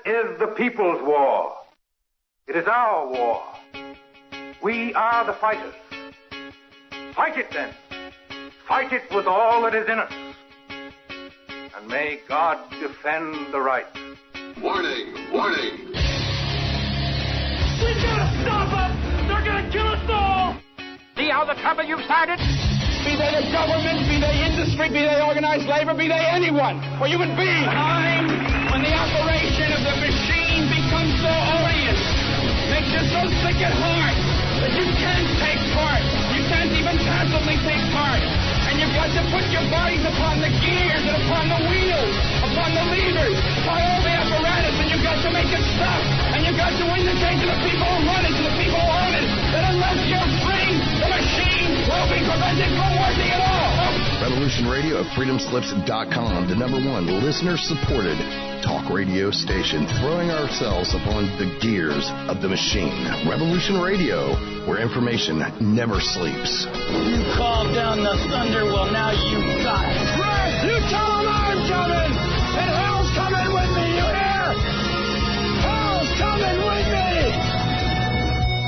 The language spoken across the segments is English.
is the people's war. It is our war. We are the fighters. Fight it then. Fight it with all that is in us. And may God defend the right. Warning! Warning! We've got to stop them! They're going to kill us all! See how the trouble you've started? Be they the government, be they industry, be they organized labor, be they anyone, or human beings. Time when the operation of the machine becomes so odious, makes you so sick at heart that you can't take part. You can't even passively take part. And you've got to put your bodies upon the gears and upon the wheels, upon the levers, upon all the apparatus, and you've got to make it stop. And you've got to indicate to the people who run it, to the people who own it, that unless you're free, the machine will be prevented from working at all. Revolution Radio at freedomslips.com, the #1 listener-supported talk radio station, throwing ourselves upon the gears of the machine. Revolution Radio, where information never sleeps. You called down the thunder, well now you got it. Right, you tell them I'm coming, and hell's coming with me, you hear? Hell's coming with me!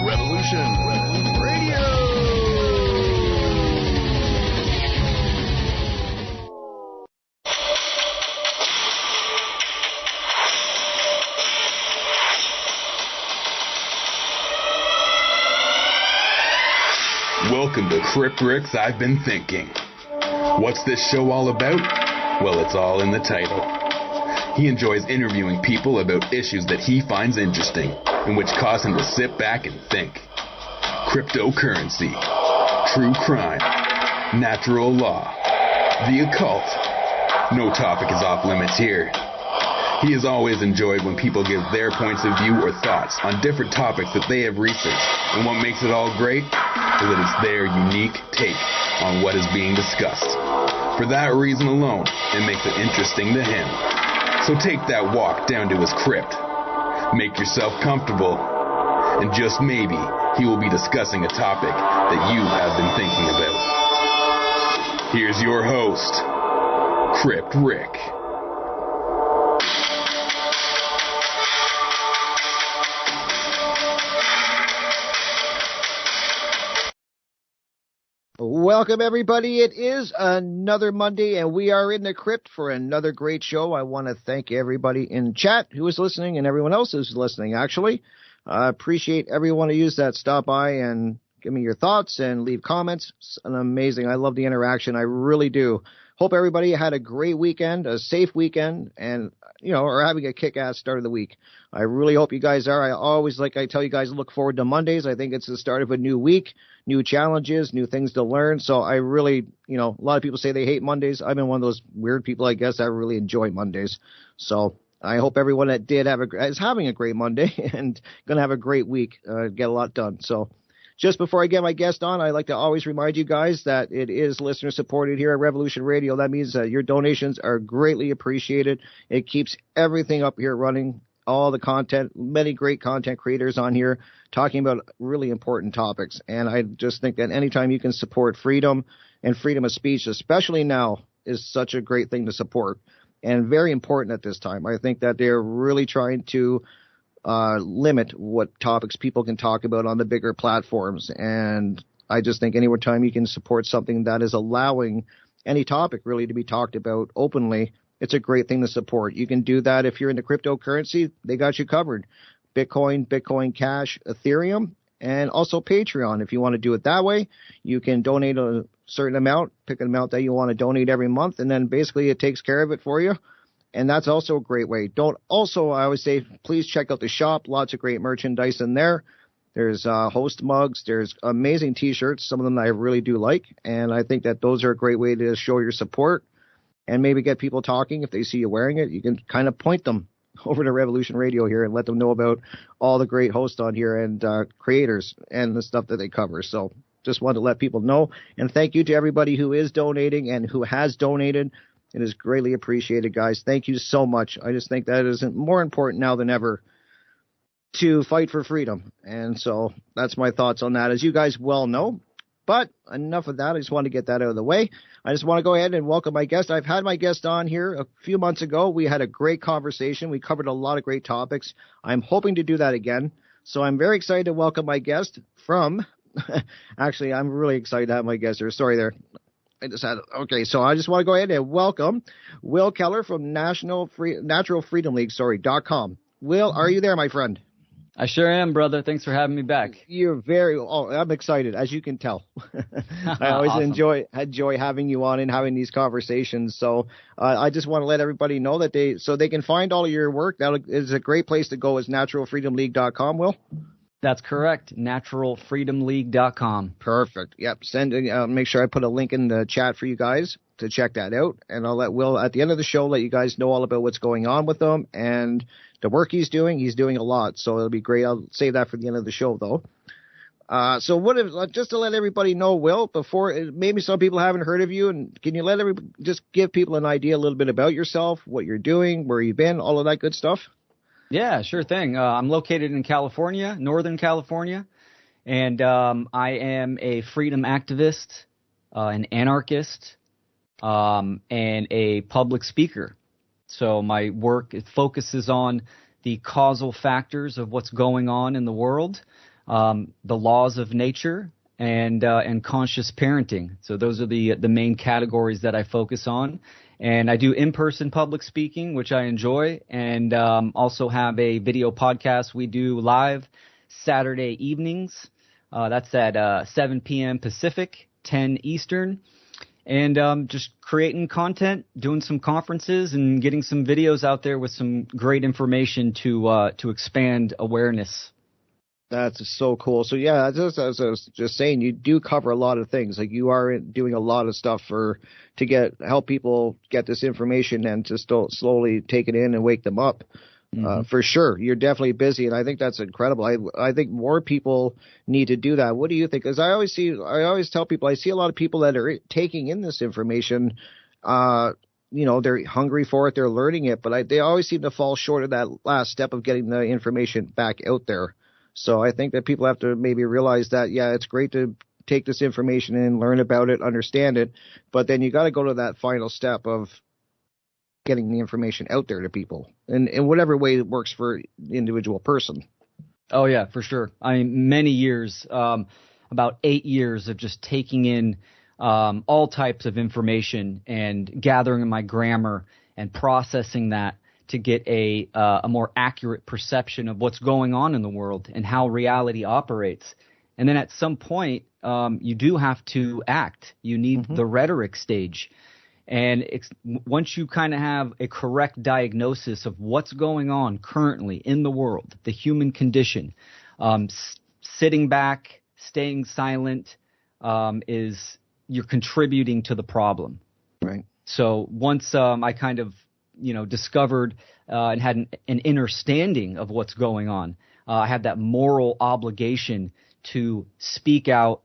Revolution Radio! Welcome to Crypt Rick's I've Been Thinking. What's this show all about? Well, it's all in the title. He enjoys interviewing people about issues that he finds interesting and which cause him to sit back and think. Cryptocurrency, true crime, natural law, the occult. No topic is off limits here. He has always enjoyed when people give their points of view or thoughts on different topics that they have researched, and what makes it all great is that it's their unique take on what is being discussed. For that reason alone, it makes it interesting to him. So take that walk down to his crypt, make yourself comfortable, and just maybe he will be discussing a topic that you have been thinking about. Here's your host, Crypt Rick. Welcome, everybody. It is another Monday, and we are in the crypt for another great show. I want to thank everybody in chat who is listening and everyone else who's listening, actually. I appreciate every one of you that stop by and give me your thoughts and leave comments. It's amazing. I love the interaction. I really do. Hope everybody had a great weekend, a safe weekend, and, are having a kick-ass start of the week. I really hope you guys are. I tell you guys, look forward to Mondays. I think it's the start of a new week, new challenges, new things to learn. So I really, a lot of people say they hate Mondays. I've been one of those weird people, I guess, that really enjoy Mondays. So I hope everyone that is having a great Monday and going to have a great week, get a lot done. So just before I get my guest on, I'd like to always remind you guys that it is listener supported here at Revolution Radio. That means that your donations are greatly appreciated. It keeps everything up here running, all the content, many great content creators on here talking about really important topics. And I just think that anytime you can support freedom and freedom of speech, especially now, is such a great thing to support and very important at this time. I think that they're really trying to limit what topics people can talk about on the bigger platforms. And I just think any time you can support something that is allowing any topic really to be talked about openly, it's a great thing to support. You can do that if you're into cryptocurrency. They got you covered. Bitcoin, Bitcoin Cash, Ethereum, and also Patreon. If you want to do it that way, you can donate a certain amount, pick an amount that you want to donate every month, and then basically it takes care of it for you. And that's also a great way. I always say, please check out the shop. Lots of great merchandise in there. There's host mugs. There's amazing T-shirts, some of them I really do like. And I think that those are a great way to show your support and maybe get people talking. If they see you wearing it, you can kind of point them over to Revolution Radio here and let them know about all the great hosts on here and creators and the stuff that they cover. So just wanted to let people know. And thank you to everybody who is donating and who has donated. It is greatly appreciated, guys. Thank you so much. I just think that is more important now than ever to fight for freedom. And so that's my thoughts on that. As you guys well know, But enough of that. I just want to get that out of the way. I just want to go ahead and welcome my guest. I've had my guest on here a few months ago. We had a great conversation. We covered a lot of great topics. I'm hoping to do that again. So I'm very excited to welcome my guest from – actually, I'm really excited to have my guest here. Sorry there. Okay, so I just want to go ahead and welcome Will Keller from naturalfreedomleague.com. Will, are you there, my friend? I sure am, brother. Thanks for having me back. You're I'm excited, as you can tell. I always Awesome. enjoy having you on and having these conversations. So I just want to let everybody know that they can find all of your work. That is a great place to go is naturalfreedomleague.com, Will? That's correct. Naturalfreedomleague.com. Perfect. Yep. Make sure I put a link in the chat for you guys to check that out. And I'll let Will, at the end of the show, let you guys know all about what's going on with them and the work he's doing. He's doing a lot, so it'll be great. I'll save that for the end of the show, though. So just to let everybody know, Will, before maybe some people haven't heard of you, and can you just give people an idea a little bit about yourself, what you're doing, where you've been, all of that good stuff? Yeah, sure thing. I'm located in California, Northern California, and I am a freedom activist, an anarchist, and a public speaker. So my work focuses on the causal factors of what's going on in the world, the laws of nature, and conscious parenting. So those are the main categories that I focus on. And I do in-person public speaking, which I enjoy, and also have a video podcast we do live Saturday evenings. That's at 7 p.m. Pacific, 10 Eastern. And just creating content, doing some conferences, and getting some videos out there with some great information to expand awareness. That's so cool. So yeah, as I was just saying, you do cover a lot of things. Like you are doing a lot of stuff to help people get this information and to slowly take it in and wake them up. For sure. You're definitely busy, and I think that's incredible. I think more people need to do that. What do you think? Because I always tell people, I see a lot of people that are taking in this information. They're hungry for it, they're learning it, but they always seem to fall short of that last step of getting the information back out there. So I think that people have to maybe realize that, yeah, it's great to take this information in, learn about it, understand it, but then you got to go to that final step of getting the information out there to people in whatever way it works for the individual person. Oh, yeah, for sure. I mean, many years, about 8 years of just taking in all types of information and gathering my grammar and processing that to get a more accurate perception of what's going on in the world and how reality operates. And then at some point, you do have to act. You need the rhetoric stage. And once you kind of have a correct diagnosis of what's going on currently in the world, the human condition, sitting back, staying silent, you're contributing to the problem. Right. So once I kind of, discovered and had an understanding of what's going on, I had that moral obligation to speak out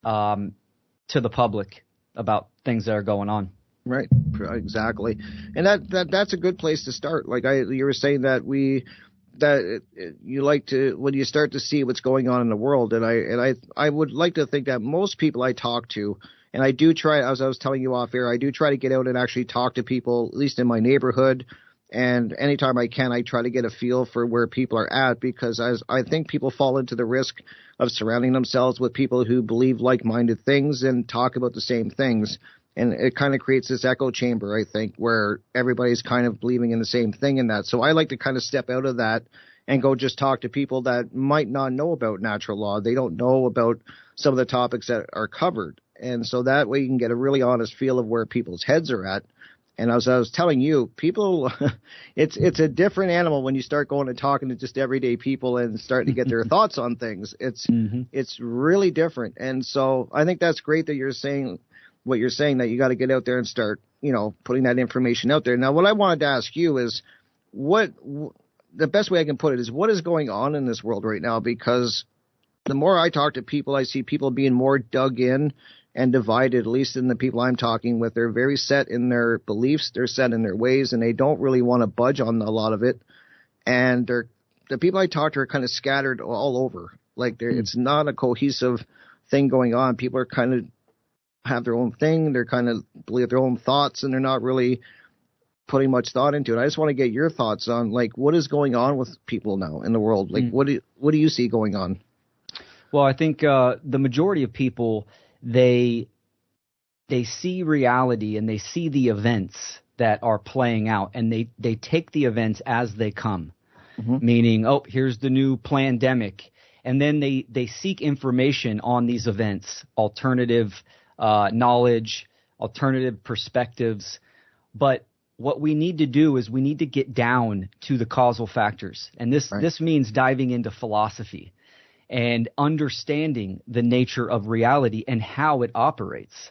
to the public about things that are going on. Right, exactly, and that's a good place to start. Like you were saying that you like to when you start to see what's going on in the world, and I would like to think that most people I talk to, and I do try, as I was telling you off air, I do try to get out and actually talk to people, at least in my neighborhood, and anytime I can, I try to get a feel for where people are at, because I think people fall into the risk of surrounding themselves with people who believe like-minded things and talk about the same things. And it kind of creates this echo chamber, I think, where everybody's kind of believing in the same thing in that. So I like to kind of step out of that and go just talk to people that might not know about natural law. They don't know about some of the topics that are covered. And so that way you can get a really honest feel of where people's heads are at. And as I was telling you, people, it's a different animal when you start going and talking to just everyday people and starting to get their thoughts on things. It's really different. And so I think that's great that you're saying what you're saying, that you got to get out there and start, putting that information out there. Now, what I wanted to ask you is the best way I can put it is what is going on in this world right now? Because the more I talk to people, I see people being more dug in and divided, at least in the people I'm talking with. They're very set in their beliefs. They're set in their ways, and they don't really want to budge on a lot of it. And the people I talk to are kind of scattered all over. Like it's not a cohesive thing going on. People are kind of have their own thing. They're kind of believe their own thoughts, and they're not really putting much thought into it. I just want to get your thoughts on like what is going on with people now in the world. Like what do you see going on? Well, I think the majority of people they see reality and they see the events that are playing out, and they take the events as they come. Meaning, oh, here's the new pandemic, and then they seek information on these events, alternative knowledge, alternative perspectives. But what we need to do is we need to get down to the causal factors. And this means diving into philosophy and understanding the nature of reality and how it operates.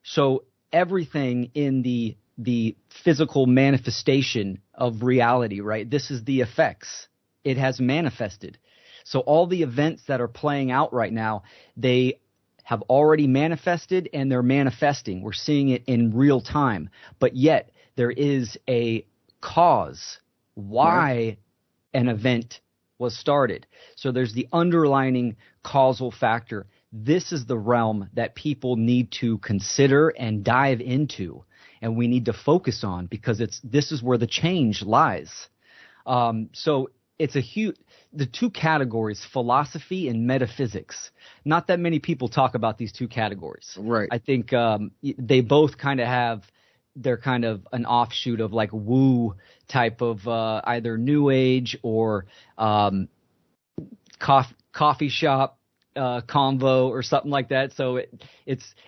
So everything in the physical manifestation of reality, right? This is the effects. It has manifested. So all the events that are playing out right now, they have already manifested and they're manifesting. We're seeing it in real time. But yet there is a cause why an event was started. So there's the underlining causal factor. This is the realm that people need to consider and dive into, and we need to focus on, because this is where the change lies. So it's the two categories, philosophy and metaphysics. Not that many people talk about these two categories. Right. I think they both kind of they're kind of an offshoot of like woo type of either new age or coffee shop convo or something like that. So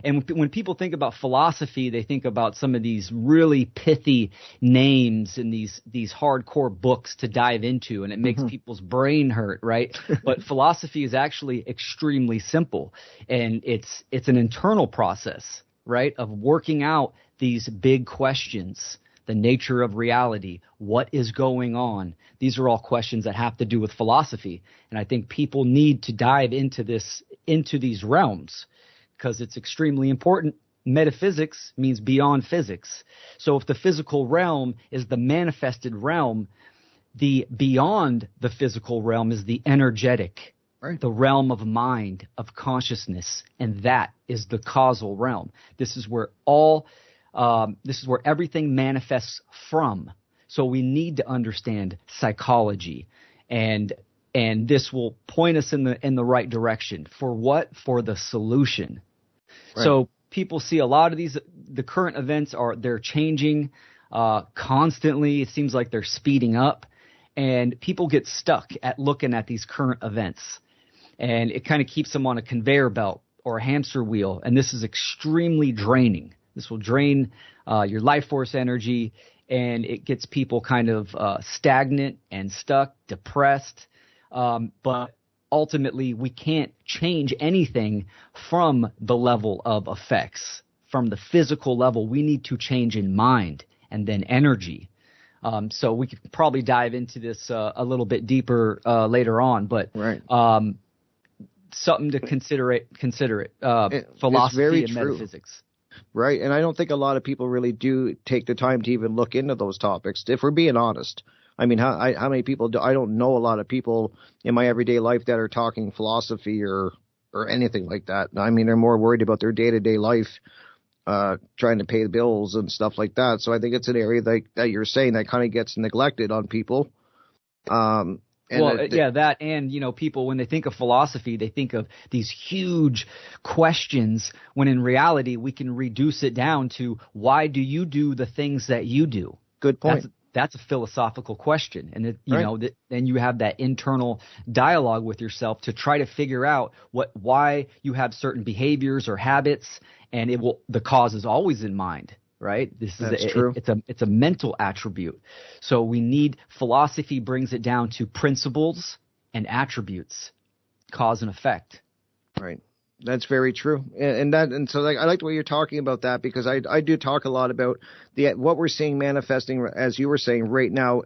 when people think about philosophy, they think about some of these really pithy names and these hardcore books to dive into, and it makes people's brain hurt, right? But philosophy is actually extremely simple, and it's an internal process, right, of working out these big questions. The nature of reality, what is going on? These are all questions that have to do with philosophy. And I think people need to dive into these realms, because it's extremely important. Metaphysics means beyond physics. So if the physical realm is the manifested realm, the beyond the physical realm is the energetic, the realm of mind, of consciousness, and that is the causal realm. This is where everything manifests from. So we need to understand psychology, and this will point us in the right direction. For what? For the solution. Right. So people see a lot of the current events they're changing constantly. It seems like they're speeding up, and people get stuck at looking at these current events, and it kind of keeps them on a conveyor belt or a hamster wheel, and this is extremely draining. This will drain your life force energy, and it gets people kind of stagnant and stuck, depressed. But ultimately, we can't change anything from the level of effects. From the physical level, we need to change in mind and then energy. So we could probably dive into this a little bit deeper later on, but something to consider it. Philosophy and metaphysics. Right, and I don't think a lot of people really do take the time to even look into those topics, if we're being honest. I mean, how many people do? I don't know a lot of people in my everyday life that are talking philosophy or anything like that. I mean, they're more worried about their day-to-day life, trying to pay the bills and stuff like that. So I think it's an area that you're saying that kind of gets neglected on people. That and, people, when they think of philosophy, they think of these huge questions, when in reality, we can reduce it down to, why do you do the things that you do? Good point. That's a philosophical question. And, then you have that internal dialogue with yourself to try to figure out why you have certain behaviors or habits, and the cause is always in mind. Right? That's true. It's a mental attribute. So philosophy brings it down to principles and attributes, cause and effect. Right. That's very true. And so I like the way you're talking about that, because I do talk a lot about what we're seeing manifesting, as you were saying, right now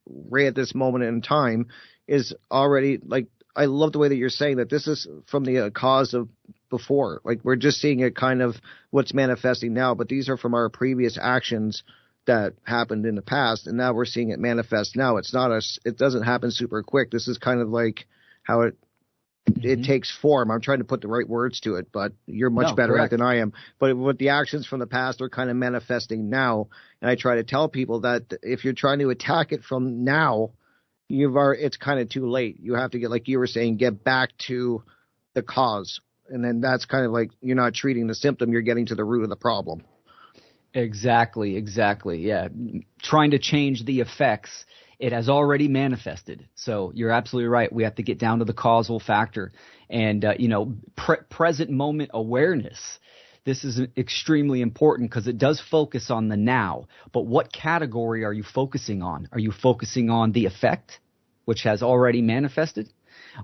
right at this moment in time is already, like, I love the way that you're saying that this is from the cause of before. Like, we're just seeing it kind of what's manifesting now, but these are from our previous actions that happened in the past, and now we're seeing it manifest now. It doesn't happen super quick. This is kind of like how it it takes form. I'm trying to put the right words to it, but you're much better at it than I am. But what the actions from the past are kind of manifesting now, and I try to tell people that if you're trying to attack it from now, it's kind of too late. You have to get, like you were saying, get back to the cause, and then that's kind of like you're not treating the symptom, you're getting to the root of the problem. Exactly. Yeah, trying to change the effects. It has already manifested. So you're absolutely right. We have to get down to the causal factor and, present moment awareness. This is extremely important because it does focus on the now. But what category are you focusing on? Are you focusing on the effect, which has already manifested,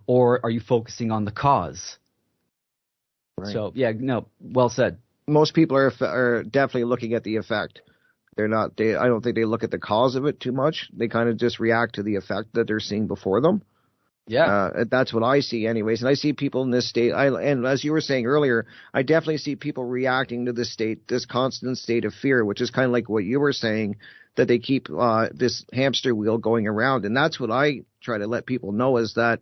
or are you focusing on the cause? Right. So, well said. Most people are definitely looking at the effect. They're not. I don't think they look at the cause of it too much. They kind of just react to the effect that they're seeing before them. Yeah, that's what I see, anyways. And I see people in this state. And as you were saying earlier, I definitely see people reacting to this constant state of fear, which is kind of like what you were saying, that they keep this hamster wheel going around. And that's what I try to let people know, is that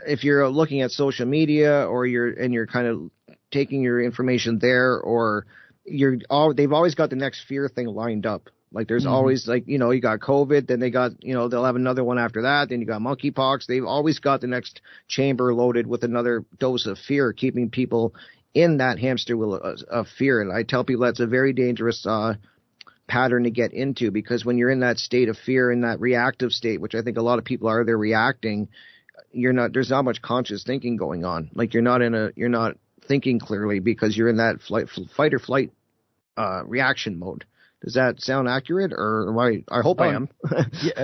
if you're looking at social media or you're kind of taking your information there, or they've always got the next fear thing lined up. Like there's always, like, you got COVID, then they got, they'll have another one after that. Then you got monkeypox. They've always got the next chamber loaded with another dose of fear, keeping people in that hamster wheel of fear. And I tell people that's a very dangerous pattern to get into, because when you're in that state of fear, in that reactive state, which I think a lot of people are, they're reacting. There's not much conscious thinking going on. Like you're not thinking clearly, because you're in that fight or flight reaction mode. Does that sound accurate, or I hope I am?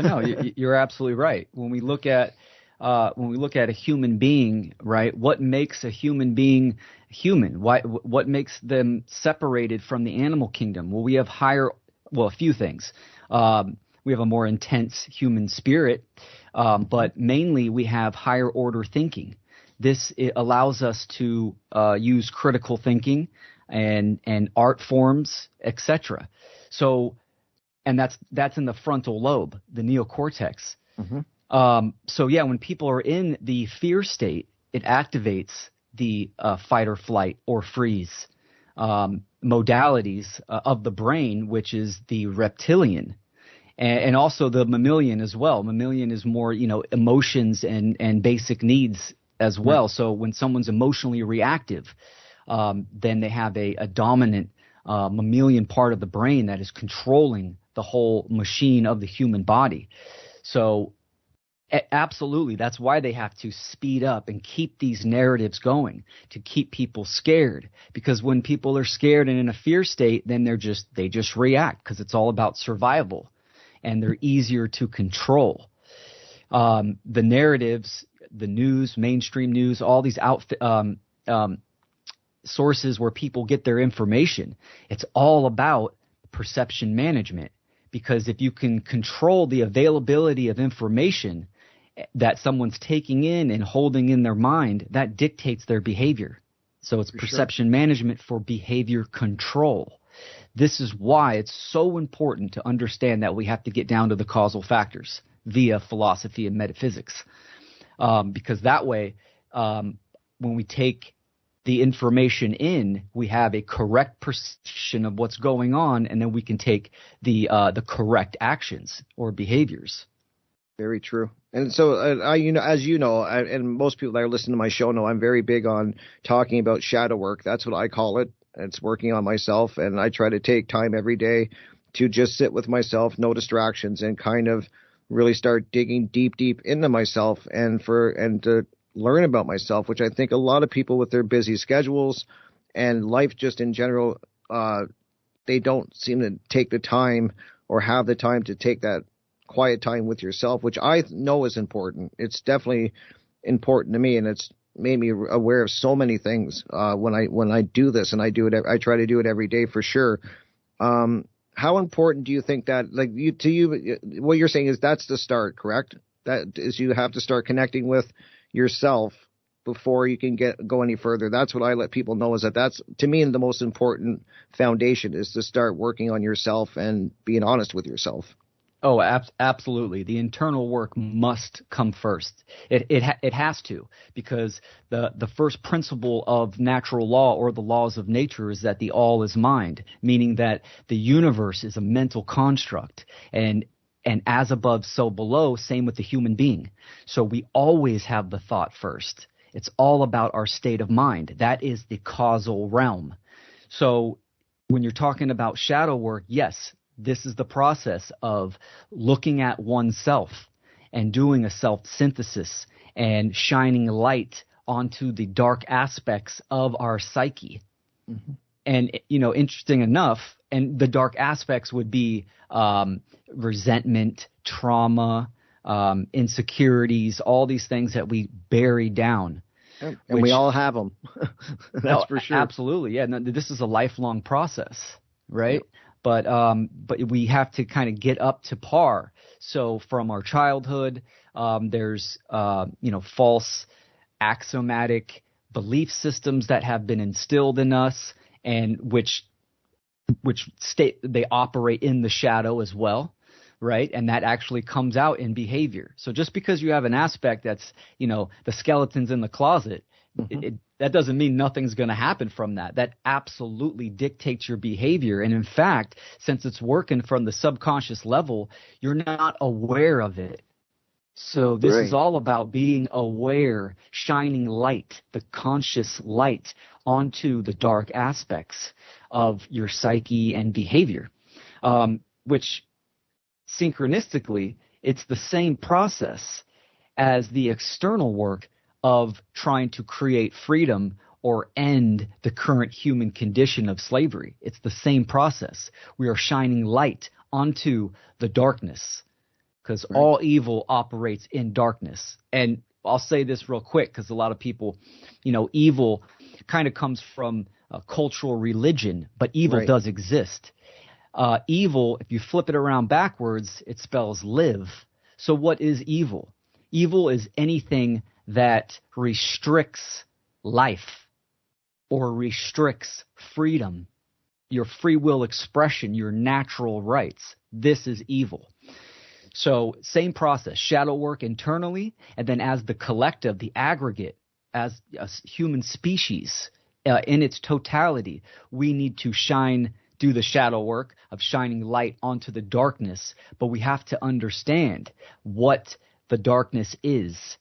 No, you're absolutely right. When we look at a human being, right? What makes a human being human? What makes them separated from the animal kingdom? Well, we have a few things. We have a more intense human spirit, but mainly we have higher order thinking. It allows us to use critical thinking and art forms, etc. So, and that's in the frontal lobe, the neocortex. When people are in the fear state, it activates the fight or flight or freeze modalities of the brain, which is the reptilian. And also the mammalian as well. Mammalian is more, emotions and basic needs as well. So when someone's emotionally reactive, then they have a dominant mammalian part of the brain that is controlling the whole machine of the human body. So absolutely, that's why they have to speed up and keep these narratives going, to keep people scared. Because when people are scared and in a fear state, then they just react, because it's all about survival, and they're easier to control. The narratives, the news, mainstream news, all these sources where people get their information, it's all about perception management. Because if you can control the availability of information that someone's taking in and holding in their mind, that dictates their behavior. So it's perception management for behavior control. This is why it's so important to understand that we have to get down to the causal factors via philosophy and metaphysics. Because that way, when we take the information in, we have a correct perception of what's going on, and then we can take the correct actions or behaviors. Very true. And so, as you know, and most people that are listening to my show know, I'm very big on talking about shadow work. That's what I call it. It's working on myself, and I try to take time every day to just sit with myself, no distractions, and kind of really start digging deep into myself and to learn about myself, which I think a lot of people with their busy schedules and life just in general, they don't seem to take the time or have the time to take that quiet time with yourself, which I know is important. It's definitely important to me, and it's made me aware of so many things when I do this, and I do it. I try to do it every day for sure. How important do you think that, what you're saying is that's the start, correct? That is, you have to start connecting with yourself before you can go any further. That's what I let people know, is that's, to me, the most important foundation, is to start working on yourself and being honest with yourself. Oh, absolutely. The internal work must come first. It has to, because the first principle of natural law, or the laws of nature, is that the all is mind, meaning that the universe is a mental construct, and as above, so below, same with the human being. So we always have the thought first. It's all about our state of mind. That is the causal realm. So when you're talking about shadow work, yes, this is the process of looking at oneself and doing a self-synthesis and shining light onto the dark aspects of our psyche. Mm-hmm. And, interesting enough, and the dark aspects would be resentment, trauma, insecurities, all these things that we bury down. And we all have them. That's for sure. Absolutely. Yeah. No, this is a lifelong process, right? Yep. But we have to kind of get up to par. So from our childhood, there's false axiomatic belief systems that have been instilled in us, and which they operate in the shadow as well, right? And that actually comes out in behavior. So just because you have an aspect that's the skeleton's in the closet, mm-hmm. That doesn't mean nothing's going to happen from that. That absolutely dictates your behavior. And in fact, since it's working from the subconscious level, you're not aware of it. So this is all about being aware, shining light, the conscious light, onto the dark aspects of your psyche and behavior, which synchronistically, it's the same process as the external work of trying to create freedom or end the current human condition of slavery. It's the same process. We are shining light onto the darkness, because all evil operates in darkness. And I'll say this real quick, because a lot of people, evil kind of comes from cultural religion, but evil does exist. Evil, if you flip it around backwards, it spells live. So what is evil? Evil is anything that restricts life or restricts freedom, your free will expression, your natural rights. This is evil. So same process, shadow work internally, and then as the collective, the aggregate, as a human species in its totality, we need to do the shadow work of shining light onto the darkness, but we have to understand what the darkness is.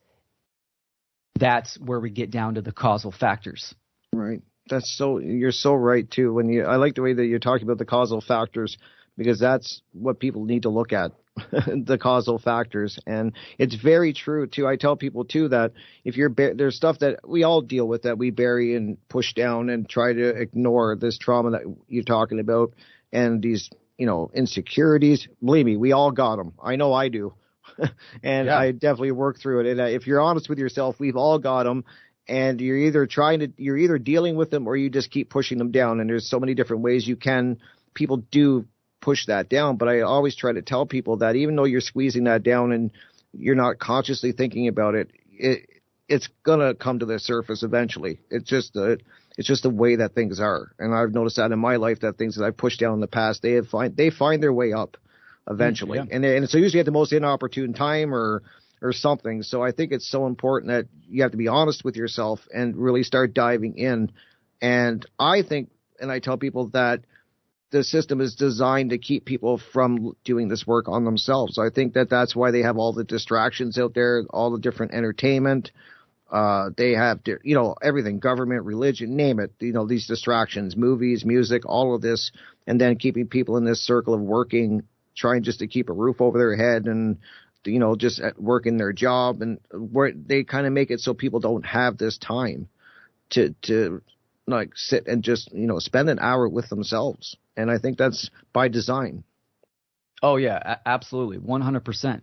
That's where we get down to the causal factors. Right. You're so right too. I like the way that you're talking about the causal factors, because that's what people need to look at, the causal factors. And it's very true too. I tell people too that if there's stuff that we all deal with that we bury and push down and try to ignore, this trauma that you're talking about and these, insecurities. Believe me, we all got them. I know I do. And I definitely work through it. And if you're honest with yourself, we've all got them. And you're either dealing with them or you just keep pushing them down. And there's so many different ways people do push that down. But I always try to tell people that even though you're squeezing that down and you're not consciously thinking about it, it's going to come to the surface eventually. It's just the way that things are. And I've noticed that in my life, that things that I've pushed down in the past, they find their way up eventually. Yeah. And it's usually at the most inopportune time or something. So I think it's so important that you have to be honest with yourself and really start diving in. And I think, and I tell people that the system is designed to keep people from doing this work on themselves. I think that's why they have all the distractions out there, all the different entertainment. They have, everything, government, religion, name it, these distractions, movies, music, all of this, and then keeping people in this circle of working, trying just to keep a roof over their head and, just at working their job, and where they kind of make it so people don't have this time to like sit and just, spend an hour with themselves. And I think that's by design. Oh yeah, absolutely. 100%.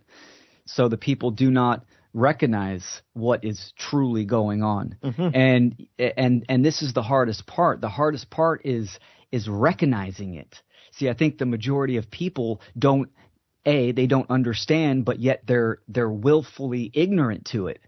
So the people do not recognize what is truly going on. Mm-hmm. And this is the hardest part. The hardest part is recognizing it. See, I think the majority of people they don't understand, but yet they're willfully ignorant to it.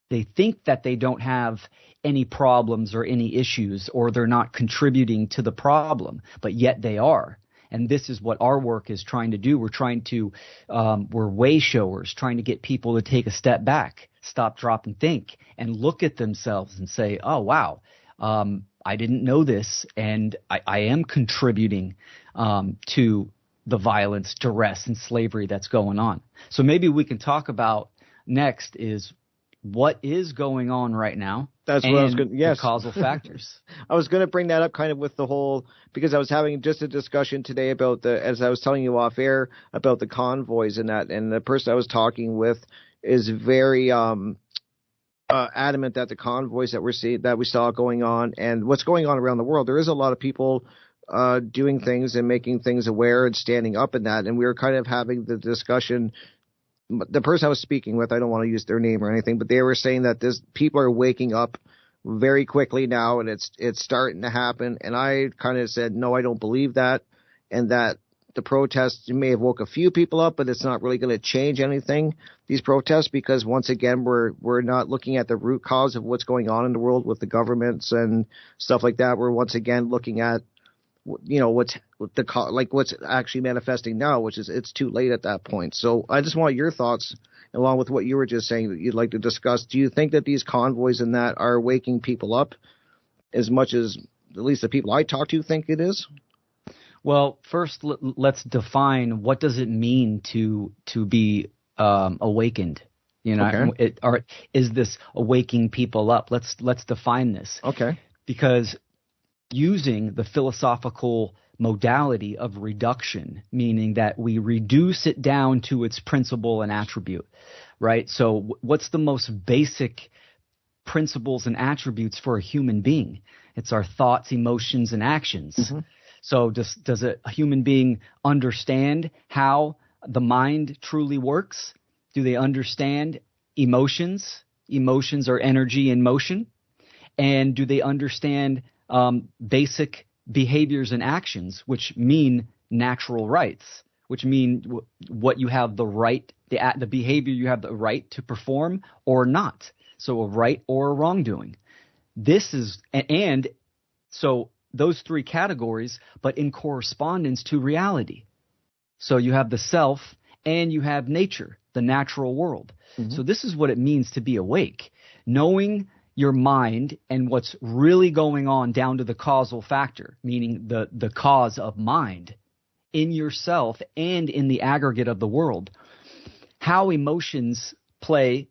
They think that they don't have any problems or any issues, or they're not contributing to the problem, but yet they are. And this is what our work is trying to do. We're trying to, we're way showers, trying to get people to take a step back, stop, drop, and think, and look at themselves and say, oh, wow, I didn't know this, and I am contributing to the violence, duress, and slavery that's going on. So maybe we can talk about next is what is going on right now. That's what I was going to, yes. The causal factors. I was going to bring that up kind of with the whole, because I was having just a discussion today about as I was telling you off air, about the convoys and that, and the person I was talking with is very adamant that the convoys that we saw going on and what's going on around the world, there is a lot of people doing things and making things aware and standing up in that. And we were kind of having the discussion. The person I was speaking with, I don't want to use their name or anything, but they were saying that people are waking up very quickly now, and it's starting to happen. And I kind of said, no, I don't believe that, and that the protests may have woke a few people up, but it's not really going to change anything, these protests, because once again, we're not looking at the root cause of what's going on in the world with the governments and stuff like that. We're once again looking at, what's actually manifesting now, which is it's too late at that point. So I just want your thoughts, along with what you were just saying that you'd like to discuss. Do you think that these convoys and that are waking people up as much as at least the people I talk to think it is? Well, first, let's define what does it mean to be awakened. Okay. Is this awaking people up? Let's define this. Okay. Because using the philosophical modality of reduction, meaning that we reduce it down to its principle and attribute, right? So what's the most basic principles and attributes for a human being? It's our thoughts, emotions, and actions. Mm-hmm. So does a human being understand how the mind truly works? Do they understand emotions? Emotions are energy in motion. And do they understand basic behaviors and actions, which mean natural rights, which mean what you have the right, the behavior you have the right to perform or not. So a right or a wrongdoing. This is, and so those three categories, but in correspondence to reality. So you have the self and you have nature, the natural world. Mm-hmm. So this is what it means to be awake, knowing your mind and what's really going on down to the causal factor, meaning the cause of mind in yourself and in the aggregate of the world, how emotions play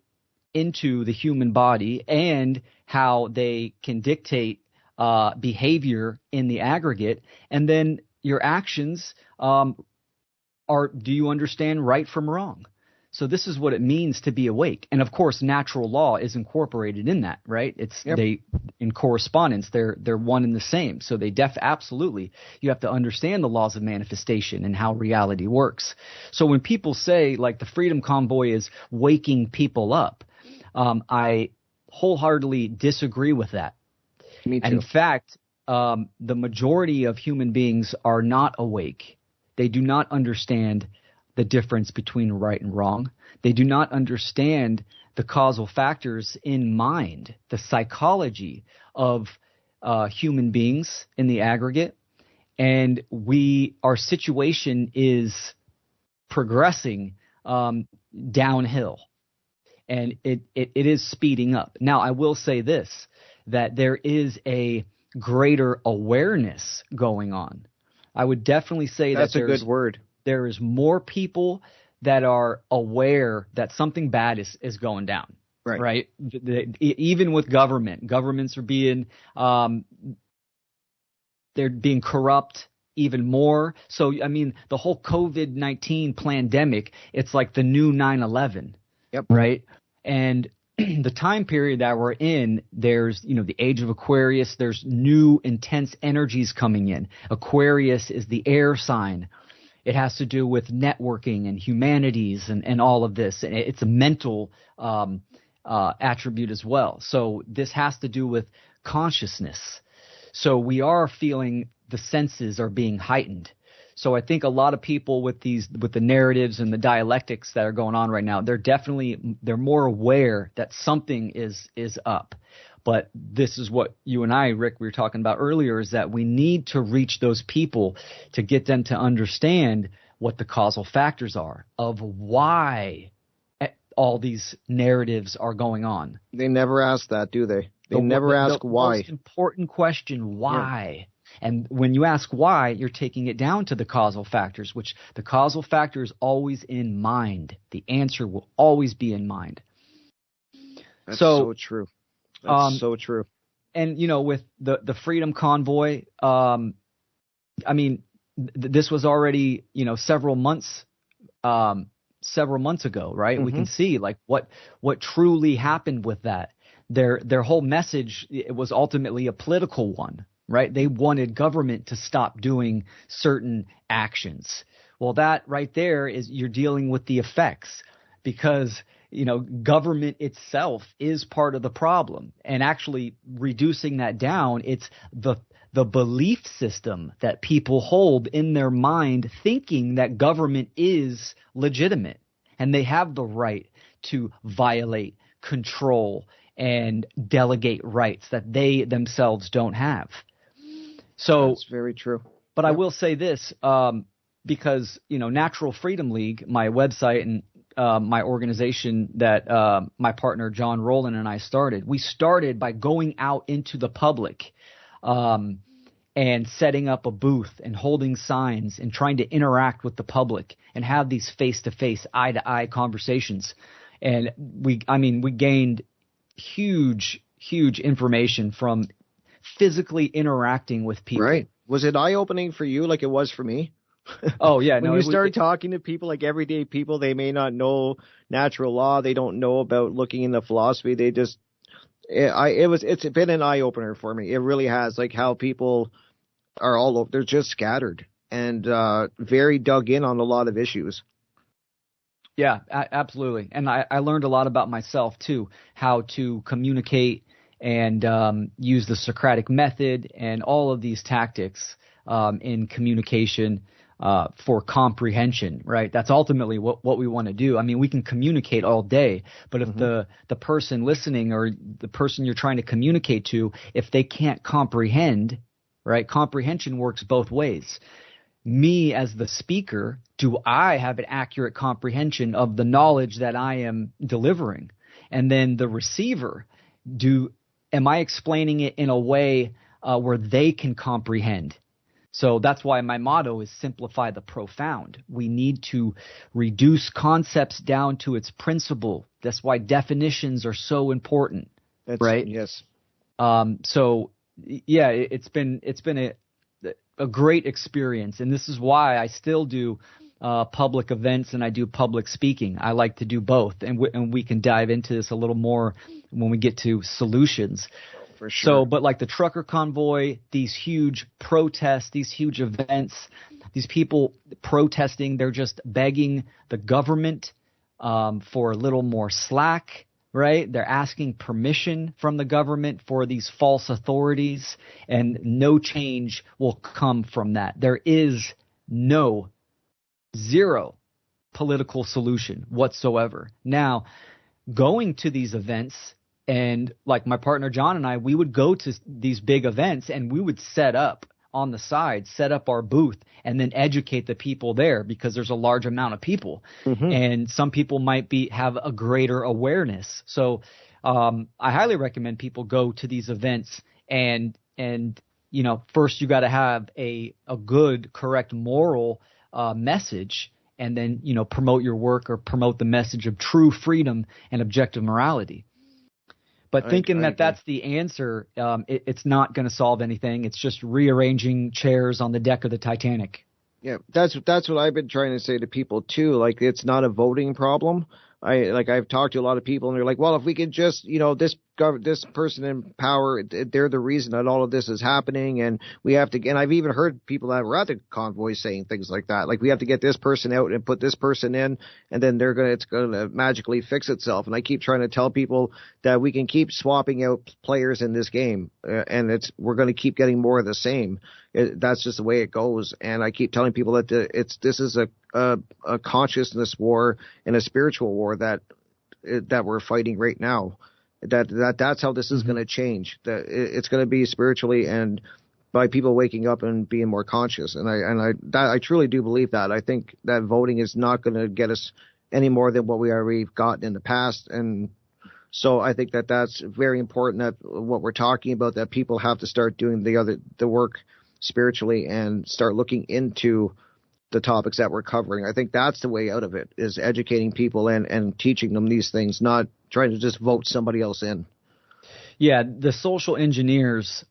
into the human body and how they can dictate behavior in the aggregate, and then your actions do you understand right from wrong? So this is what it means to be awake. And of course, natural law is incorporated in that, right? They in correspondence, they're one and the same. So they absolutely, you have to understand the laws of manifestation and how reality works. So when people say like the Freedom Convoy is waking people up, I wholeheartedly disagree with that. Me too. And in fact, the majority of human beings are not awake. They do not understand the difference between right and wrong. They do not understand the causal factors in mind, the psychology of human beings in the aggregate. And our situation is progressing downhill, and it is speeding up. Now, I will say this, that there is a greater awareness going on. I would definitely say that's a good word. There is more people that are aware that something bad is going down, right? Even with governments are being they're being corrupt even more. So, I mean, the whole COVID-19 pandemic, it's like the new 9/11, right? And the time period that we're in, there's, the age of Aquarius, there's new intense energies coming in. Aquarius is the air sign. It has to do with networking and humanities and all of this. And it's a mental attribute as well. So this has to do with consciousness. So we are feeling the senses are being heightened. So I think a lot of people with the narratives and the dialectics that are going on right now, they're more aware that something is up. But this is what you and I, Rick, we were talking about earlier, is that we need to reach those people to get them to understand what the causal factors are of why all these narratives are going on. They never ask that, do they? They never ask why. The most important question, why? Yeah. And when you ask why, you're taking it down to the causal factors, which the causal factor is always in mind. The answer will always be in mind. That's so true. That's so true. And, with the Freedom Convoy, this was already, several months ago, right? Mm-hmm. We can see like what truly happened with that. Their whole message, it was ultimately a political one, right? They wanted government to stop doing certain actions. Well, that right there is you're dealing with the effects, because government itself is part of the problem. And actually reducing that down, it's the belief system that people hold in their mind, thinking that government is legitimate and they have the right to violate, control, and delegate rights that they themselves don't have. So that's very true. But I will say this, because Natural Freedom League, my website and my organization that my partner John Rowland and I started. We started by going out into the public and setting up a booth and holding signs and trying to interact with the public and have these face-to-face, eye-to-eye conversations. And we gained huge information from physically interacting with people. Right. Was it eye-opening for you like it was for me? Oh, yeah. When you start talking to people, like everyday people, they may not know natural law. They don't know about looking into philosophy. They just it's been an eye-opener for me. It really has, like how people are all over. They're just scattered and very dug in on a lot of issues. Yeah, absolutely. And I learned a lot about myself, too, how to communicate and use the Socratic method and all of these tactics in communication for comprehension, right? That's ultimately what we want to do. I mean, we can communicate all day, but if the person listening or the person you're trying to communicate to, if they can't comprehend, right? Comprehension works both ways. Me as the speaker, do I have an accurate comprehension of the knowledge that I am delivering? And then the receiver, am I explaining it in a way where they can comprehend? So that's why my motto is simplify the profound. We need to reduce concepts down to its principle. That's why definitions are so important, right? Yes. So yeah, it's been a great experience, and this is why I still do public events and I do public speaking. I like to do both, and we can dive into this a little more when we get to solutions. For sure. So, but like the trucker convoy, these huge protests, these huge events, these people protesting, they're just begging the government for a little more slack, right? They're asking permission from the government for these false authorities, and no change will come from that. There is zero political solution whatsoever. Now, going to these events, and like my partner John and I, we would go to these big events and we would set up on the side, set up our booth, and then educate the people there, because there's a large amount of people, and some people might have a greater awareness. So I highly recommend people go to these events, and first you got to have a good, correct moral message, and then promote your work or promote the message of true freedom and objective morality. But thinking that's the answer, it's not going to solve anything. It's just rearranging chairs on the deck of the Titanic. Yeah, that's what I've been trying to say to people too. Like, it's not a voting problem. I've talked to a lot of people, and they're like, well, if we could just, this person in power, they're the reason that all of this is happening, and we have to. And I've even heard people that were at the convoys saying things like that, like we have to get this person out and put this person in, and then it's gonna magically fix itself. And I keep trying to tell people that we can keep swapping out players in this game, and we're going to keep getting more of the same. That's just the way it goes. And I keep telling people that this is a consciousness war and a spiritual war that we're fighting right now. That's how this is going to change. That it's going to be spiritually and by people waking up and being more conscious. And I truly do believe that. I think that voting is not going to get us any more than what we already gotten in the past. And so I think that's very important, that what we're talking about, that people have to start doing the work spiritually and start looking into the topics that we're covering. I think that's the way out of it, is educating people and teaching them these things, not trying to just vote somebody else in. Yeah, the social engineers,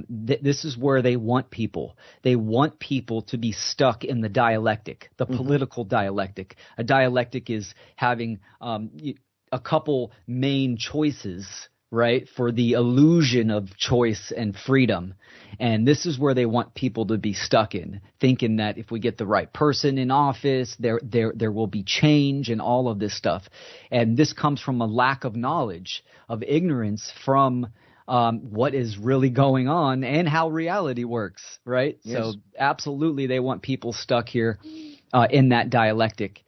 this is where they want people. They want people to be stuck in the dialectic, the political dialectic. A dialectic is having a couple main choices, right, for the illusion of choice and freedom. And this is where they want people to be stuck in, thinking that if we get the right person in office, there will be change and all of this stuff. And this comes from a lack of knowledge, of ignorance from what is really going on and how reality works, right? Yes. So absolutely they want people stuck here in that dialectic.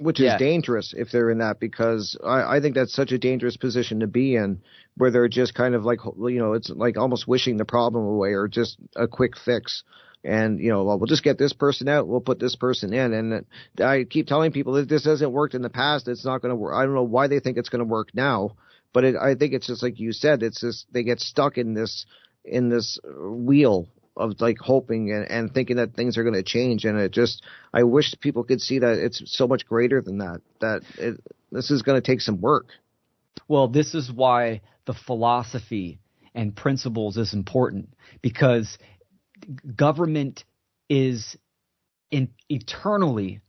Which is dangerous if they're in that, because I think that's such a dangerous position to be in, where they're just kind of like, it's like almost wishing the problem away, or just a quick fix. And, we'll just get this person out, we'll put this person in. And I keep telling people that this hasn't worked in the past. It's not going to work. I don't know why they think it's going to work now, but I think it's just like you said, it's just they get stuck in this wheel of like hoping and thinking that things are going to change. And I wish people could see that it's so much greater than that, this is going to take some work. Well, this is why the philosophy and principles is important, because government is eternally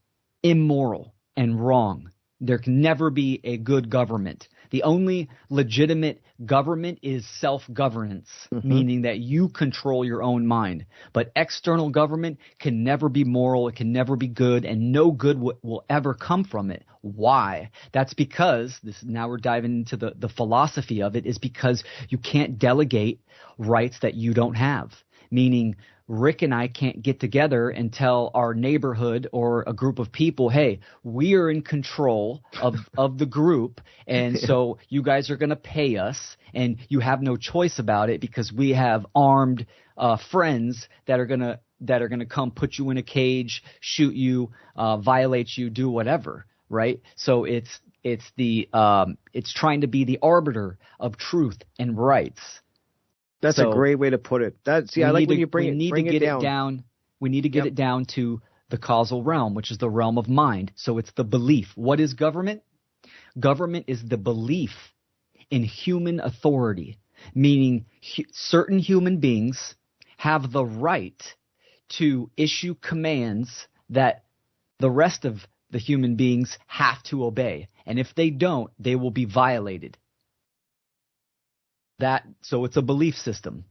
immoral and wrong. There can never be a good government. The only legitimate government is self-governance, meaning that you control your own mind. But external government can never be moral, it can never be good, and no good will ever come from it. Why? That's because, now we're diving into the philosophy of it, is because you can't delegate rights that you don't have. Meaning Rick and I can't get together and tell our neighborhood or a group of people, hey, we are in control of the group, and so you guys are going to pay us, and you have no choice about it because we have armed friends that are going to come put you in a cage, shoot you, violate you, do whatever, right? So it's trying to be the arbiter of truth and rights. That's a great way to put it. I like when you bring it down. We need to get it down to the causal realm, which is the realm of mind. So it's the belief. What is government? Government is the belief in human authority, meaning certain human beings have the right to issue commands that the rest of the human beings have to obey. And if they don't, they will be violated. So it's a belief system.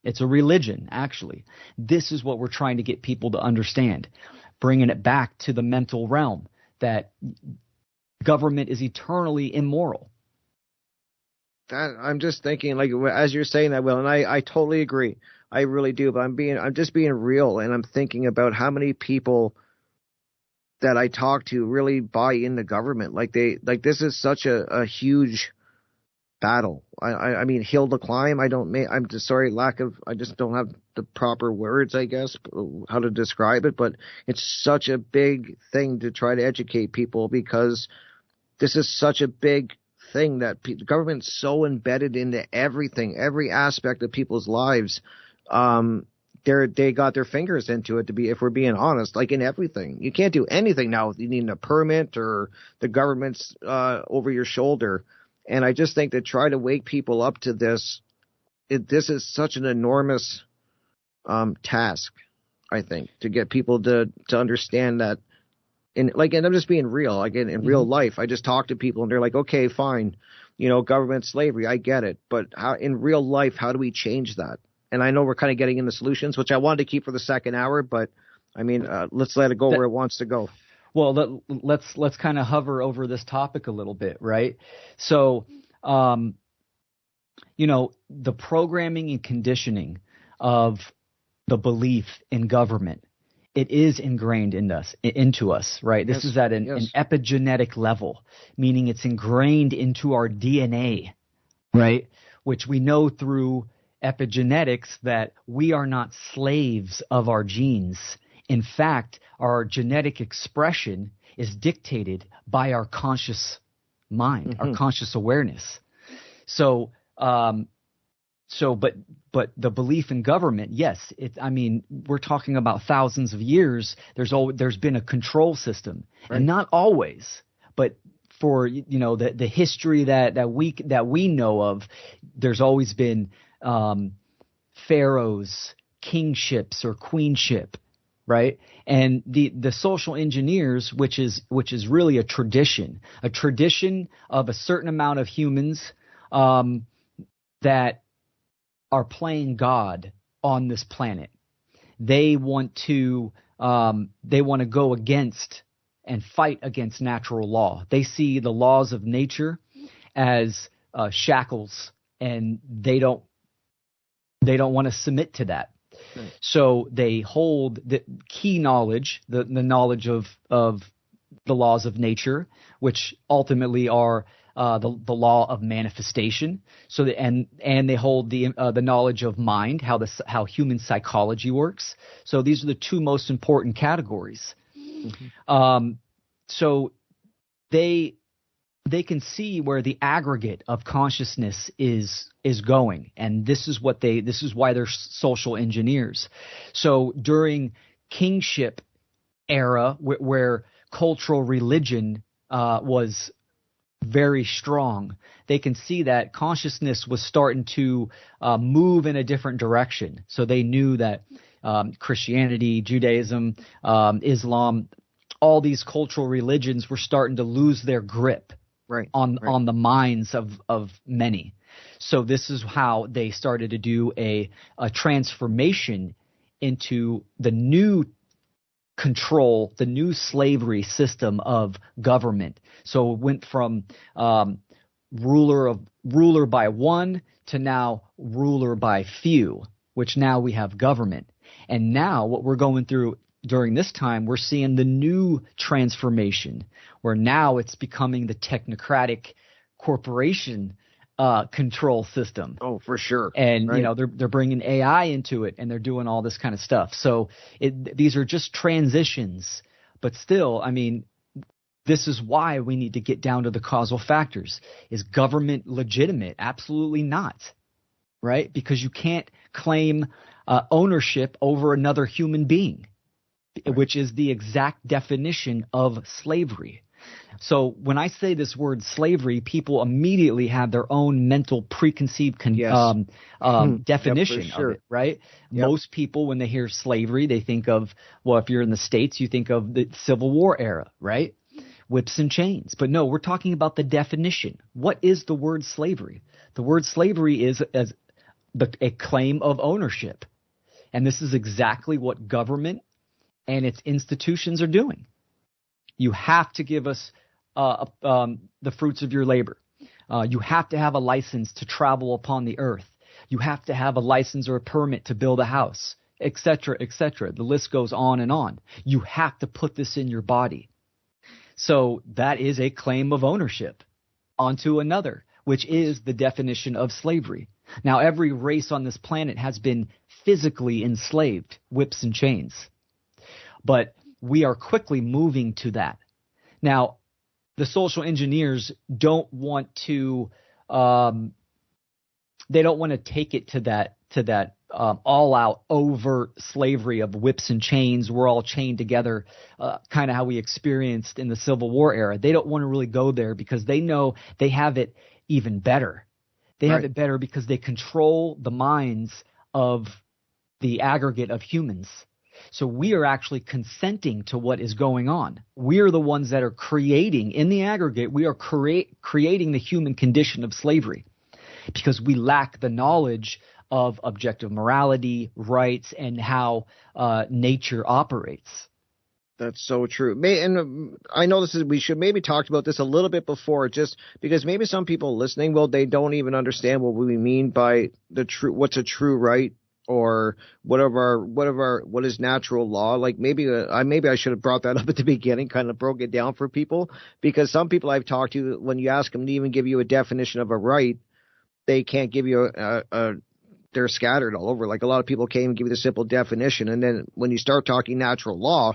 It's a religion, actually. This is what we're trying to get people to understand, bringing it back to the mental realm, that government is eternally immoral. I'm just thinking, like, as you're saying that, Will, and I totally agree. I really do, but I'm just being real, and I'm thinking about how many people that I talk to really buy into government. This is such a huge battle. I mean, hill to climb. I'm just sorry, I just don't have the proper words, I guess, how to describe it, but it's such a big thing to try to educate people, because this is such a big thing that government's so embedded into everything, every aspect of people's lives. They got their fingers into it, if we're being honest, like in everything. You can't do anything now. You need a permit, or the government's over your shoulder. And I just think to try to wake people up to this is such an enormous task, I think, to get people to understand that and I'm just being real. Like in real life, I just talk to people and they're like, okay, fine, government slavery, I get it, but how in real life, how do we change that? And I know we're kind of getting into solutions, which I wanted to keep for the second hour, but I mean, let's let it go where it wants to go. Well, let's kind of hover over this topic a little bit, right? So, the programming and conditioning of the belief in government, it is ingrained into us, right? This is at an epigenetic level, meaning it's ingrained into our DNA, right? Which we know through epigenetics that we are not slaves of our genes. In fact, our genetic expression is dictated by our conscious mind, our conscious awareness. So, but the belief in government, yes, we're talking about thousands of years. There's been a control system, and not always, but for the history that we know of, there's always been pharaohs, kingships, or queenship, right? And the social engineers, which is really a tradition of a certain amount of humans that are playing God on this planet. They want to go against and fight against natural law. They see the laws of nature as shackles, and they don't want to submit to that. Right. So they hold the key knowledge, the knowledge of the laws of nature, which ultimately are the law of manifestation. So and they hold the knowledge of mind, how human psychology works. So these are the two most important categories. Mm-hmm. So they can see where the aggregate of consciousness is going, and this is why they're social engineers. So during kingship era, where cultural religion was very strong, they can see that consciousness was starting to move in a different direction. So they knew that Christianity, Judaism, Islam, all these cultural religions were starting to lose their grip on the minds of many. So this is how they started to do a transformation into the new control, the new slavery system of government. So it went from ruler by one to now ruler by few, which now we have government. And now what we're going through during this time, we're seeing the new transformation, where now it's becoming the technocratic corporation control system. Oh, for sure. And they're bringing AI into it, and they're doing all this kind of stuff. So these are just transitions, but still, this is why we need to get down to the causal factors. Is government legitimate? Absolutely not. Right? Because you can't claim ownership over another human being, which is the exact definition of slavery. So when I say this word slavery, people immediately have their own mental preconceived definition of it, right? Yep. Most people, when they hear slavery, they think of, well, if you're in the States, you think of the Civil War era, right? Whips and chains. But no, we're talking about the definition. What is the word slavery? The word slavery is a claim of ownership. And this is exactly what government and its institutions are doing. You have to give us the fruits of your labor. You have to have a license to travel upon the earth. You have to have a license or a permit to build a house, etc., etc. The list goes on and on. You have to put this in your body. So that is a claim of ownership onto another, which is the definition of slavery. Now, every race on this planet has been physically enslaved, whips and chains. But we are quickly moving to that. Now, the social engineers don't want to take it to that all-out overt slavery of whips and chains. We're all chained together, kind of how we experienced in the Civil War era. They don't want to really go there because they know they have it even better. They have it better because they control the minds of the aggregate of humans. So we are actually consenting to what is going on. We are the ones that are creating, in the aggregate, we are creating the human condition of slavery because we lack the knowledge of objective morality, rights, and how nature operates. That's so true. And I know we should maybe talk about this a little bit before, just because maybe some people listening, well, they don't even understand what we mean by what's a true right, or what is natural law. Like maybe I should have brought that up at the beginning, kind of broke it down for people, because some people I've talked to, when you ask them to even give you a definition of a right, they can't give you they're scattered all over. Like a lot of people can't even give you the simple definition. And then when you start talking natural law,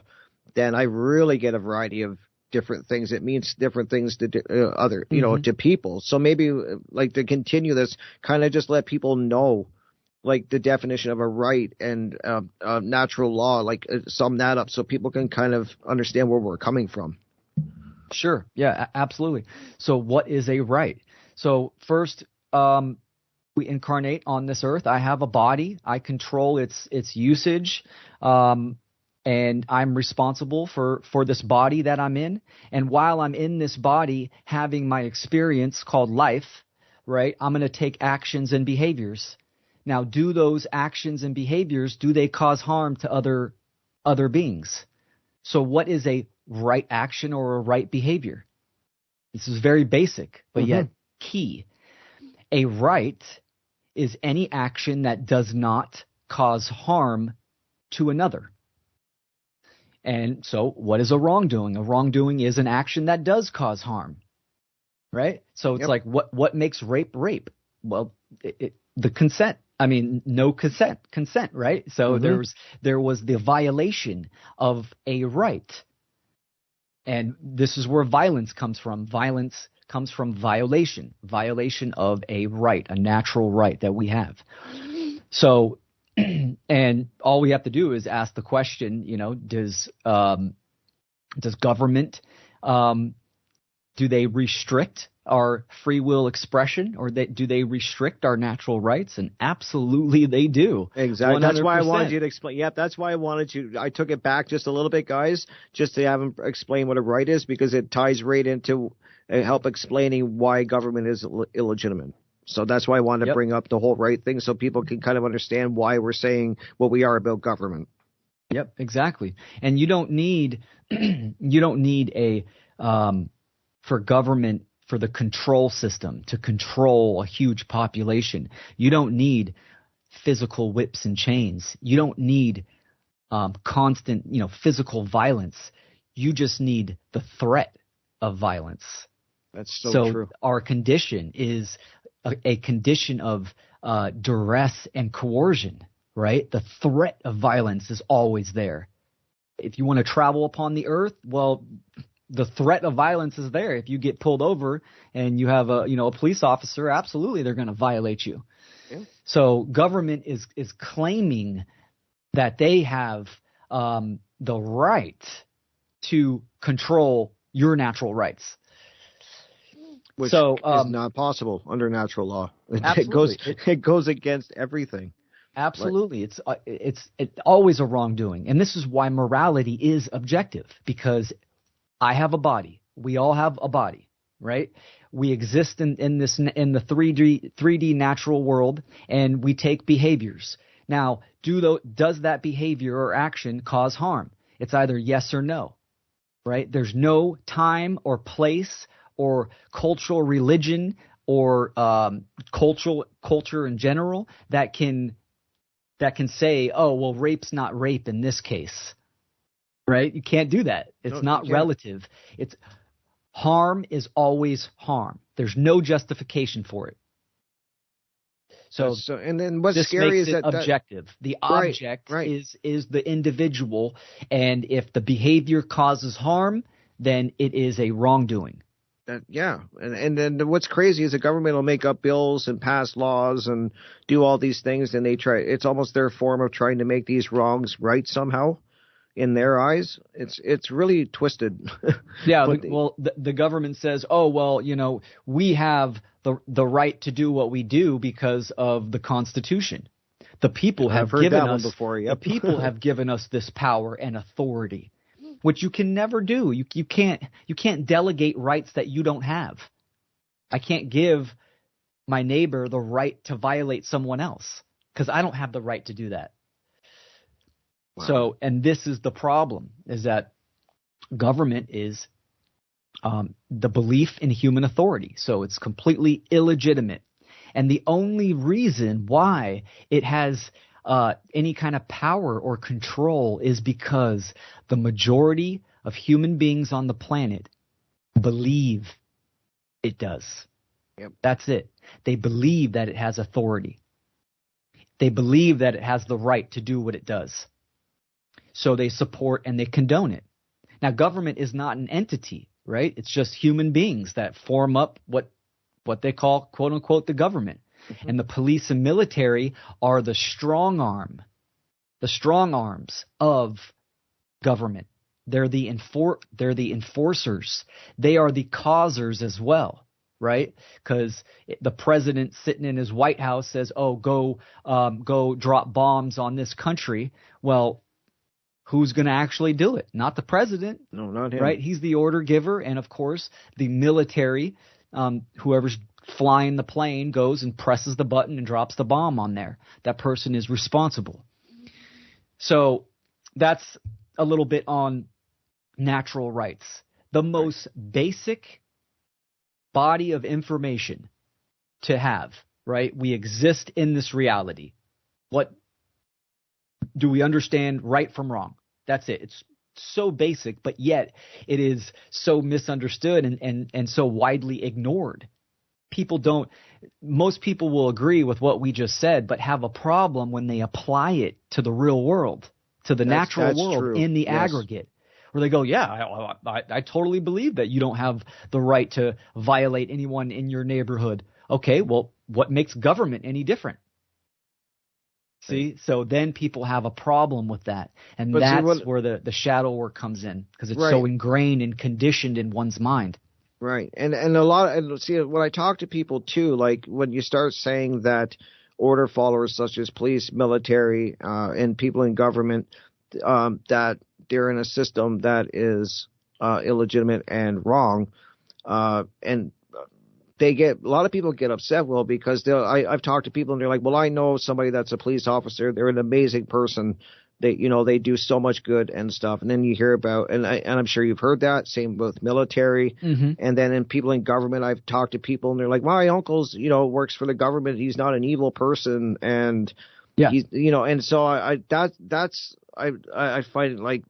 then I really get a variety of different things. It means different things to to people. So maybe like to continue this, kind of just let people know like the definition of a right and natural law, like sum that up so people can kind of understand where we're coming from. Sure. Yeah, absolutely. So what is a right? So first, we incarnate on this earth. I have a body. I control its usage. And I'm responsible for this body that I'm in. And while I'm in this body having my experience called life, right, I'm going to take actions and behaviors. Now, do those actions and behaviors, do they cause harm to other beings? So what is a right action or a right behavior? This is very basic, but yet key. A right is any action that does not cause harm to another. And so what is a wrongdoing? A wrongdoing is an action that does cause harm, right? So it's like what makes rape rape? Well, the consent. I mean, no consent, right? So there was the violation of a right. And this is where violence comes from. Violence comes from violation of a right, a natural right that we have. So and all we have to do is ask the question, does government, do they restrict our free will expression, or do they restrict our natural rights? And absolutely they do. Exactly. 100%. That's why I wanted you to explain. Yep, that's why I took it back just a little bit, guys, just to have them explain what a right is, because it ties right into help explaining why government is illegitimate. So that's why I wanted to bring up the whole right thing, so people can kind of understand why we're saying what we are about government. Yep, exactly. And you don't need for government, for the control system to control a huge population. You don't need physical whips and chains. You don't need constant, physical violence. You just need the threat of violence. That's so true. Our condition is a condition of duress and coercion, right? The threat of violence is always there. If you want to travel upon the earth, well, the threat of violence is there. If you get pulled over and you have a police officer, absolutely they're going to violate you. Yeah. So government is claiming that they have the right to control your natural rights. Which is not possible under natural law. It goes against everything. Absolutely. It's always a wrongdoing. And this is why morality is objective, because I have a body. We all have a body, right? We exist in the 3D natural world, and we take behaviors. Now, does that behavior or action cause harm? It's either yes or no, right? There's no time or place or cultural religion or culture in general that can say, oh, well, rape's not rape in this case, right? You can't do that. It's not relative. It's harm is always harm. There's no justification for it. So and then what's this scary makes is it that objective. The object is the individual, and if the behavior causes harm, then it is a wrongdoing. And then what's crazy is the government will make up bills and pass laws and do all these things, and it's almost their form of trying to make these wrongs right somehow in their eyes. It's really twisted. Yeah, the government says, oh, well, we have the right to do what we do because of the Constitution. The people have heard given that one us before. Yep. The people have given us this power and authority, which you can never do. You can't delegate rights that you don't have. I can't give my neighbor the right to violate someone else because I don't have the right to do that. Wow. So, and this is the problem, is that government is the belief in human authority. So it's completely illegitimate. And the only reason why it has any kind of power or control is because the majority of human beings on the planet believe it does. Yep. That's it. They believe that it has authority. They believe that it has the right to do what it does. So they support and they condone it. Now, government is not an entity, right? It's just human beings that form up what they call, quote unquote, the government. Mm-hmm. And the police and military are the strong arms of government. They're the enforcers. They are the causers as well, right? Because the president sitting in his White House says, "Oh, go drop bombs on this country." Well, who's going to actually do it? Not the president. No, not him. Right? He's the order giver, and of course, the military, whoever's flying the plane goes and presses the button and drops the bomb on there. That person is responsible. So that's a little bit on natural rights. The most basic body of information to have, right? We exist in this reality. What do we understand right from wrong? That's it. It's so basic, but yet it is so misunderstood and so widely ignored. Most people will agree with what we just said, but have a problem when they apply it to the real world, to the natural world true. In the aggregate, where they go, yeah, I totally believe that you don't have the right to violate anyone in your neighborhood. Okay, well, what makes government any different? See, so then people have a problem with that. And that's where the shadow work comes in, because it's so ingrained and conditioned in one's mind. Right. And when I talk to people too, like when you start saying that order followers such as police, military, and people in government, that they're in a system that is illegitimate and wrong, and a lot of people get upset, because I've talked to people and they're like, well, I know somebody that's a police officer. They're an amazing person. They do so much good and stuff. And then you hear about, and I'm sure you've heard that, same with military. Mm-hmm. And then in people in government, I've talked to people and they're like, my uncle's, works for the government. He's not an evil person. And he's, and so I find it like,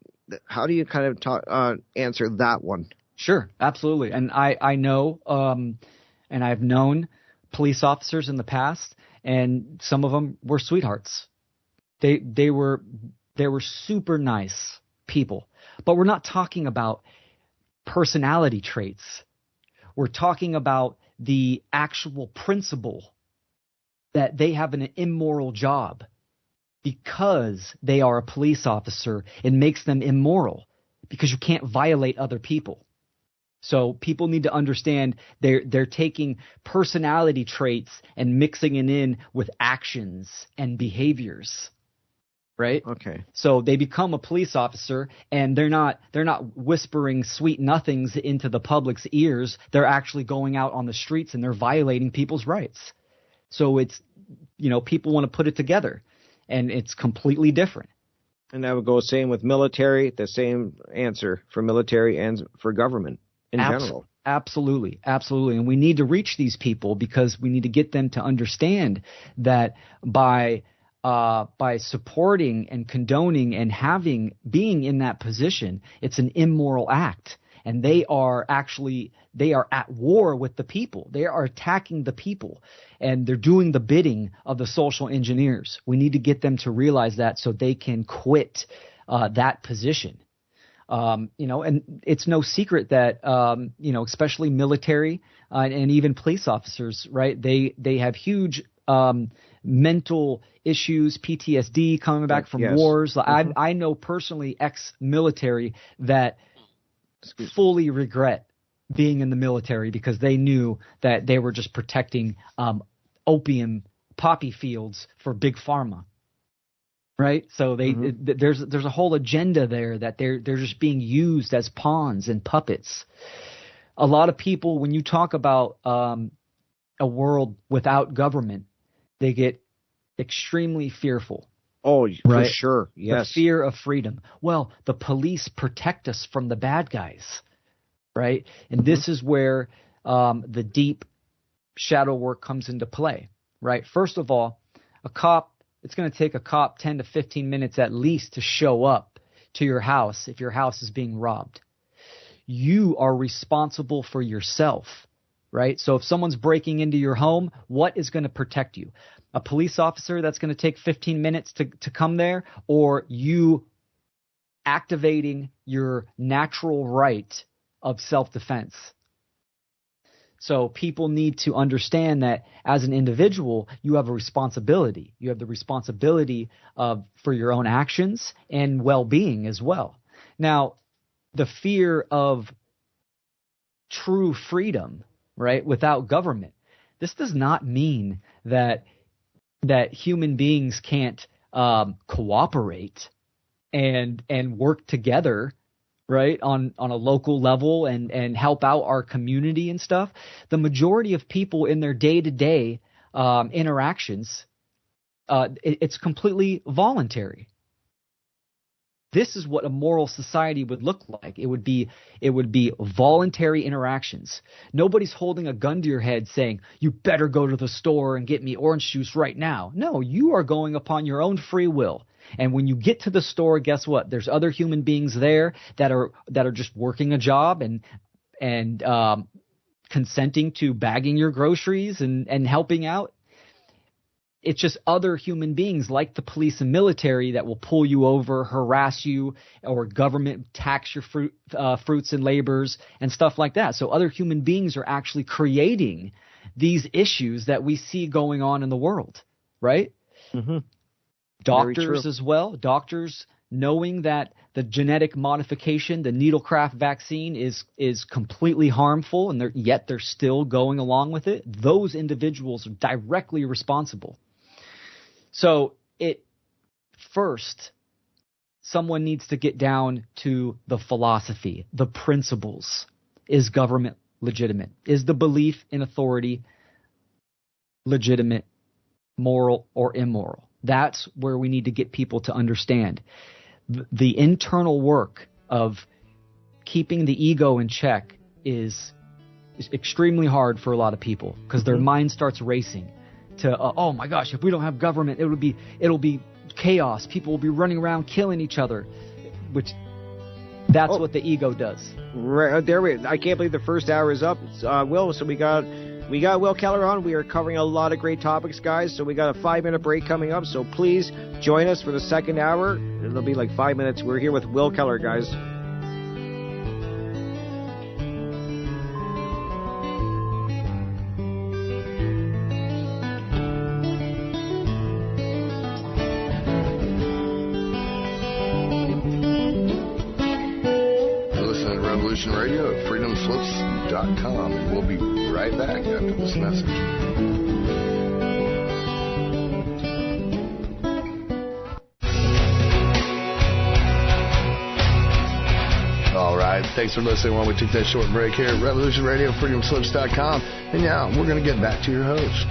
how do you kind of answer that one? Sure. Absolutely. And I know, and I've known police officers in the past, and some of them were sweethearts. They were super nice people. But we're not talking about personality traits. We're talking about the actual principle that they have an immoral job. Because they are a police officer, it makes them immoral, because you can't violate other people. So people need to understand they're taking personality traits and mixing it in with actions and behaviors, right? Okay. So they become a police officer, and they're not whispering sweet nothings into the public's ears. They're actually going out on the streets and they're violating people's rights. So it's, people want to put it together, and it's completely different. And that would go same with military, the same answer for military and for government. In general. Absolutely. And we need to reach these people, because we need to get them to understand that by supporting and condoning and being in that position, it's an immoral act. And they are at war with the people. They are attacking the people, and they're doing the bidding of the social engineers. We need to get them to realize that, so they can quit that position. And it's no secret that, especially military and even police officers, right? They have huge mental issues, PTSD coming back from wars. Mm-hmm. I know personally ex-military that fully regret being in the military, because they knew that they were just protecting opium poppy fields for big pharma. right? So there's a whole agenda there that they're just being used as pawns and puppets. A lot of people, when you talk about a world without government, they get extremely fearful. Oh, right? For sure. Yes. The fear of freedom. Well, the police protect us from the bad guys, right? And this is where the deep shadow work comes into play, right? First of all, it's going to take a cop 10 to 15 minutes at least to show up to your house if your house is being robbed. You are responsible for yourself, right? So if someone's breaking into your home, what is going to protect you? A police officer that's going to take 15 minutes to come there, or you activating your natural right of self-defense? So people need to understand that as an individual, you have a responsibility. You have the responsibility for your own actions and well-being as well. Now, the fear of true freedom, right, without government, this does not mean that human beings can't cooperate and work together, right, on a local level and help out our community and stuff. The majority of people in their day-to-day interactions, it's completely voluntary. This is what a moral society would look like. It would be voluntary interactions. Nobody's holding a gun to your head saying, you better go to the store and get me orange juice right now. No, you are going upon your own free will. And when you get to the store, guess what? There's other human beings there that are just working a job and consenting to bagging your groceries and helping out. It's just other human beings like the police and military that will pull you over, harass you, or government tax your fruits and labors and stuff like that. So other human beings are actually creating these issues that we see going on in the world, right? Mm-hmm. Doctors as well. Doctors knowing that the genetic modification, the needlecraft vaccine is completely harmful, and yet they're still going along with it. Those individuals are directly responsible. So first, someone needs to get down to the philosophy, the principles. Is government legitimate? Is the belief in authority legitimate, moral, or immoral? That's where we need to get people to understand. The internal work of keeping the ego in check is extremely hard for a lot of people because their mind starts racing to, oh my gosh, if we don't have government, it'll be chaos. People will be running around killing each other, which that's what the ego does. Right there, I can't believe the first hour is up. Will, so we got Will Keller on. We are covering a lot of great topics, guys. So we got a 5-minute break coming up. So please join us for the second hour. It'll be like 5 minutes. We're here with Will Keller, guys. Radio at freedomslips.com, and we'll be right back after this message. All right, thanks for listening while we took that short break here at Revolution Radio, freedomslips.com. And now we're going to get back to your host.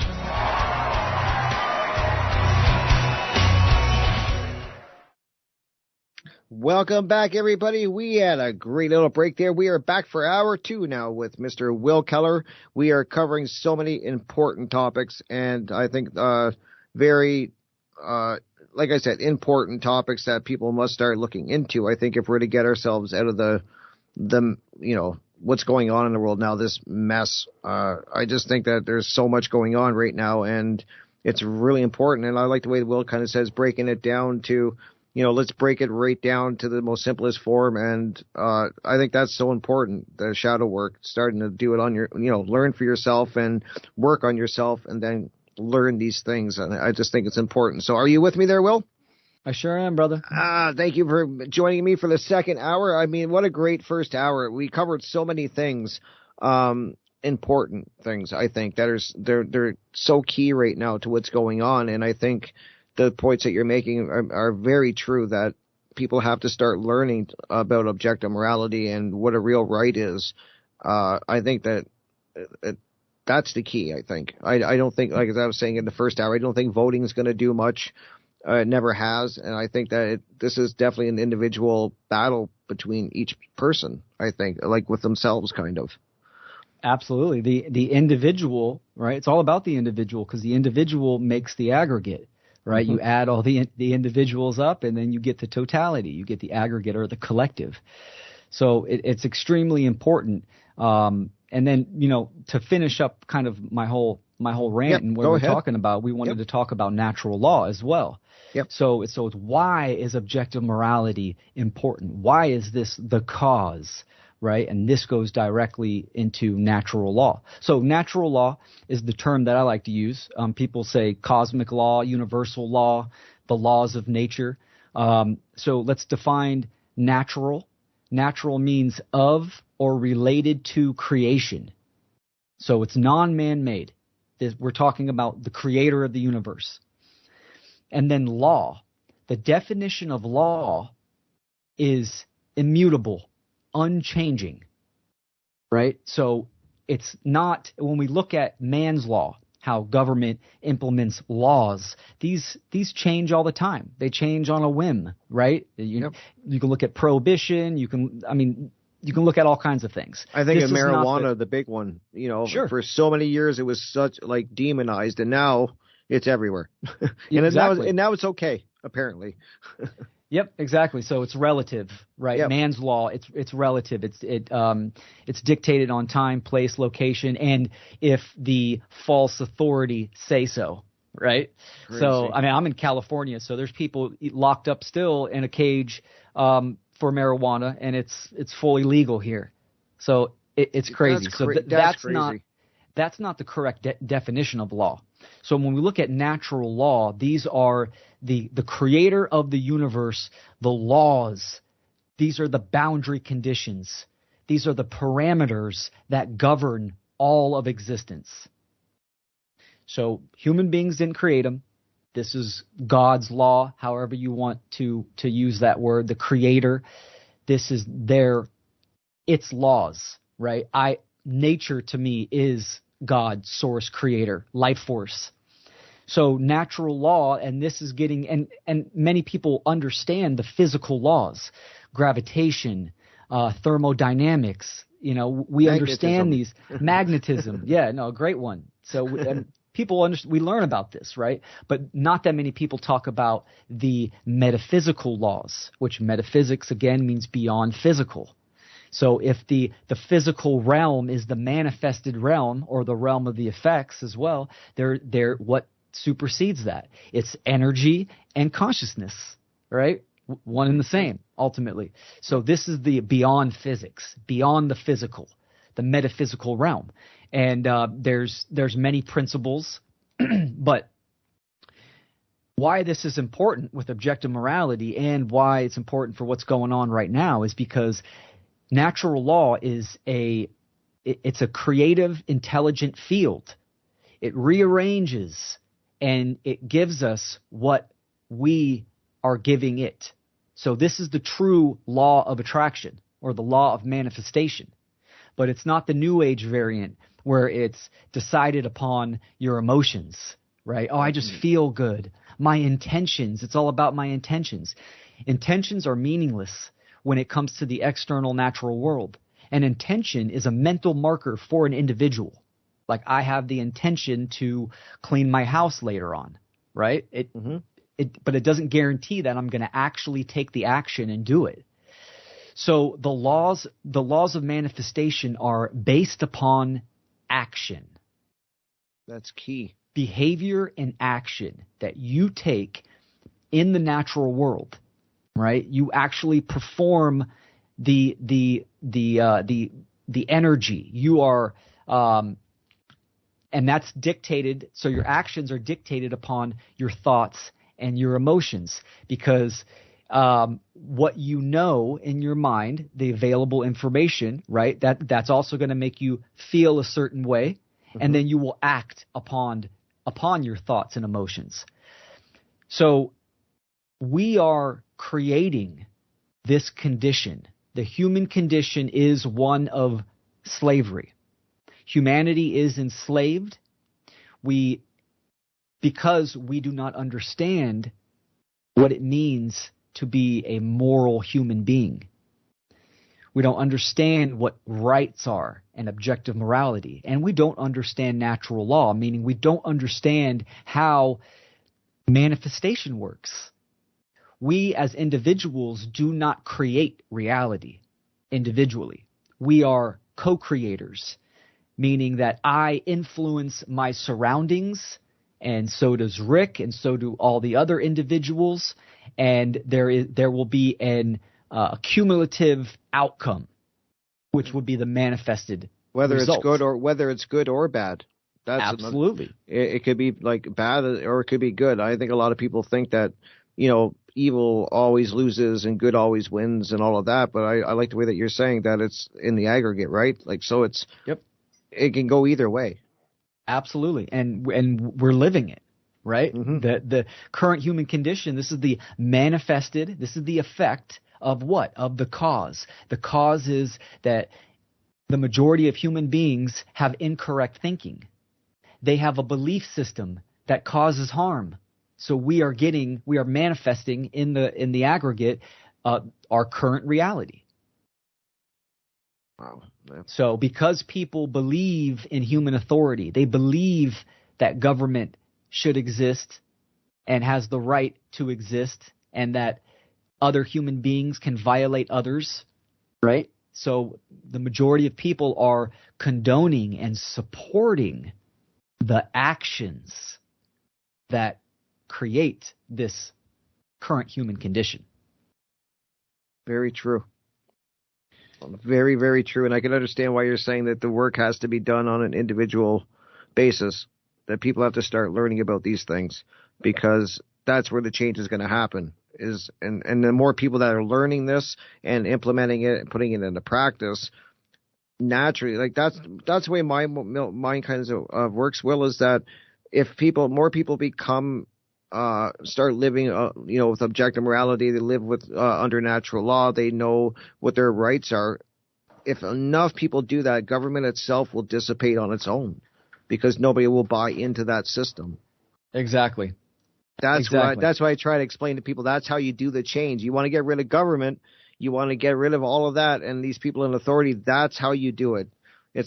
Welcome back, everybody. We had a great little break there. We are back for hour 2 now with Mr. Will Keller. We are covering so many important topics, and I think very, like I said, important topics that people must start looking into. I think if we're to get ourselves out of the what's going on in the world now, this mess, I just think that there's so much going on right now, and it's really important. And I like the way Will kind of says, breaking it down to, let's break it right down to the most simplest form. And I think that's so important, the shadow work, starting to do it on your, learn for yourself and work on yourself and then learn these things. And I just think it's important. So are you with me there, Will? I sure am, brother. Thank you for joining me for the second hour. I mean, what a great first hour. We covered so many things, important things, I think, that they're so key right now to what's going on. And I think the points that you're making are very true, that people have to start learning about objective morality and what a real right is. I think that that's the key, I think. I don't think, like as I was saying in the first hour, I don't think voting is going to do much. It never has. And I think that this is definitely an individual battle between each person, I think, like with themselves kind of. Absolutely. The individual, right? It's all about the individual, because the individual makes the aggregate, right? You add all the individuals up, and then you get the totality. You get the aggregate or the collective. So it's extremely important. And then, to finish up kind of my whole rant and what we're talking about, we wanted to talk about natural law as well. Yep. So it's why is objective morality important? Why is this the cause, right? And this goes directly into natural law. So natural law is the term that I like to use. People say cosmic law, universal law, the laws of nature. So let's define natural. Natural means of or related to creation. So it's non-man-made. We're talking about the creator of the universe. And then law. The definition of law is immutable, unchanging, right? So it's not, when we look at man's law, how government implements laws, these change all the time. They change on a whim, right? You can look at prohibition. You can look at all kinds of things. I think of marijuana, the big one. Sure. For so many years it was such demonized, and now it's everywhere. And now it's okay, apparently. Yep, exactly. So it's relative, right? Yep. Man's law, it's relative. It's dictated on time, place, location, and if the false authority say so, right? Crazy. So I'm in California, so there's people locked up still in a cage for marijuana, and it's fully legal here. So it's crazy. That's crazy. That's not the correct definition of law. So when we look at natural law, these are the creator of the universe, the laws. These are the boundary conditions. These are the parameters that govern all of existence. So human beings didn't create them. This is God's law, however you want to use that word, the creator. This is its laws, right? Nature to me is God, source, creator, life force. So natural law, and this is getting, and many people understand the physical laws, gravitation, thermodynamics. We understand these. Magnetism. Yeah, no, great one. So we learn about this, right? But not that many people talk about the metaphysical laws, which metaphysics again means beyond physical. So if the physical realm is the manifested realm, or the realm of the effects as well, they're what supersedes that? It's energy and consciousness, right? One and the same, ultimately. So this is the beyond physics, beyond the physical, the metaphysical realm. And there's many principles, but why this is important with objective morality, and why it's important for what's going on right now, is because natural law is it's a creative, intelligent field. It rearranges and it gives us what we are giving it. So this is the true law of attraction, or the law of manifestation. But it's not the New Age variant where it's decided upon your emotions, right? Oh, I just feel good. My intentions, it's all about my intentions. Intentions are meaningless when it comes to the external natural world. An intention is a mental marker for an individual. Like, I have the intention to clean my house later on, right? But it doesn't guarantee that I'm going to actually take the action and do it. So the laws of manifestation are based upon action. That's key. Behavior and action that you take in the natural world, right? You actually perform the energy. You are, and that's dictated. So your actions are dictated upon your thoughts and your emotions, because what you know in your mind, the available information, right? That's also going to make you feel a certain way, and then you will act upon your thoughts and emotions. So we are creating this condition. The human condition is one of slavery. Humanity is enslaved. Because we do not understand what it means to be a moral human being. We don't understand what rights are and objective morality. And we don't understand natural law, meaning we don't understand how manifestation works. We as individuals do not create reality individually. We are co-creators, meaning that I influence my surroundings, and so does Rick, and so do all the other individuals, and there will be an cumulative outcome, which would be the manifested result. Whether it's good or bad. That's absolutely. It could be like bad or it could be good. I think a lot of people think that, evil always loses and good always wins and all of that. But I like the way that you're saying that it's in the aggregate, right? Like, so it's, yep, it can go either way. Absolutely. And we're living it, right? Mm-hmm. The current human condition, this is the manifested, this is the effect of what? Of the cause. The cause is that the majority of human beings have incorrect thinking. They have a belief system that causes harm. So we are manifesting in the aggregate our current reality. Wow. Yeah. So because people believe in human authority, they believe that government should exist and has the right to exist, and that other human beings can violate others, right? So the majority of people are condoning and supporting the actions that create this current human condition. Very true. Very, very true. And I can understand why you're saying that the work has to be done on an individual basis, that people have to start learning about these things, because that's where the change is going to happen. And the more people that are learning this and implementing it and putting it into practice, naturally, like that's the way my mind kind of works, Will, is that if more people become start living, with objective morality, they live with under natural law, they know what their rights are. If enough people do that, government itself will dissipate on its own, because nobody will buy into that system. Exactly. That's why I try to explain to people that's how you do the change. You want to get rid of government, you want to get rid of all of that, and these people in authority, that's how you do it.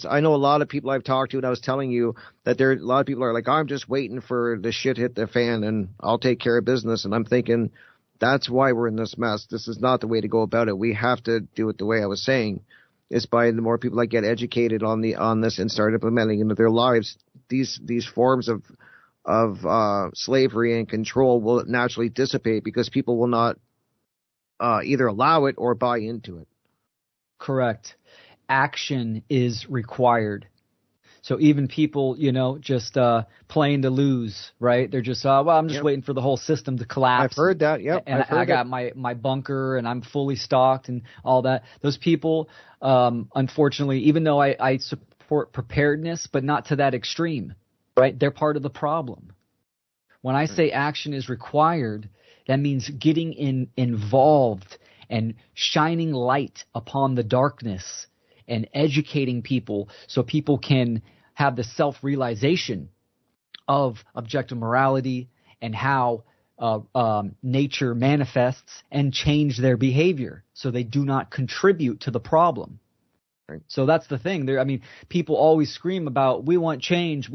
I know a lot of people I've talked to, and I was telling you that a lot of people are like, I'm just waiting for the shit hit the fan and I'll take care of business. And I'm thinking, that's why we're in this mess. This is not the way to go about it. We have to do it the way I was saying. It's by the more people that get educated on this and start implementing into their lives, these forms of slavery and control will naturally dissipate, because people will not either allow it or buy into it. Correct. Action is required. So even people, just playing to lose, right? They're just, I'm just waiting for the whole system to collapse. I've heard that, yep. And I got my bunker and I'm fully stocked and all that. Those people, unfortunately, even though I support preparedness, but not to that extreme, right? They're part of the problem. When I say action is required, that means getting involved and shining light upon the darkness and educating people so people can have the self-realization of objective morality and how nature manifests, and change their behavior so they do not contribute to the problem. Right. So that's the thing. People always scream about, we want change,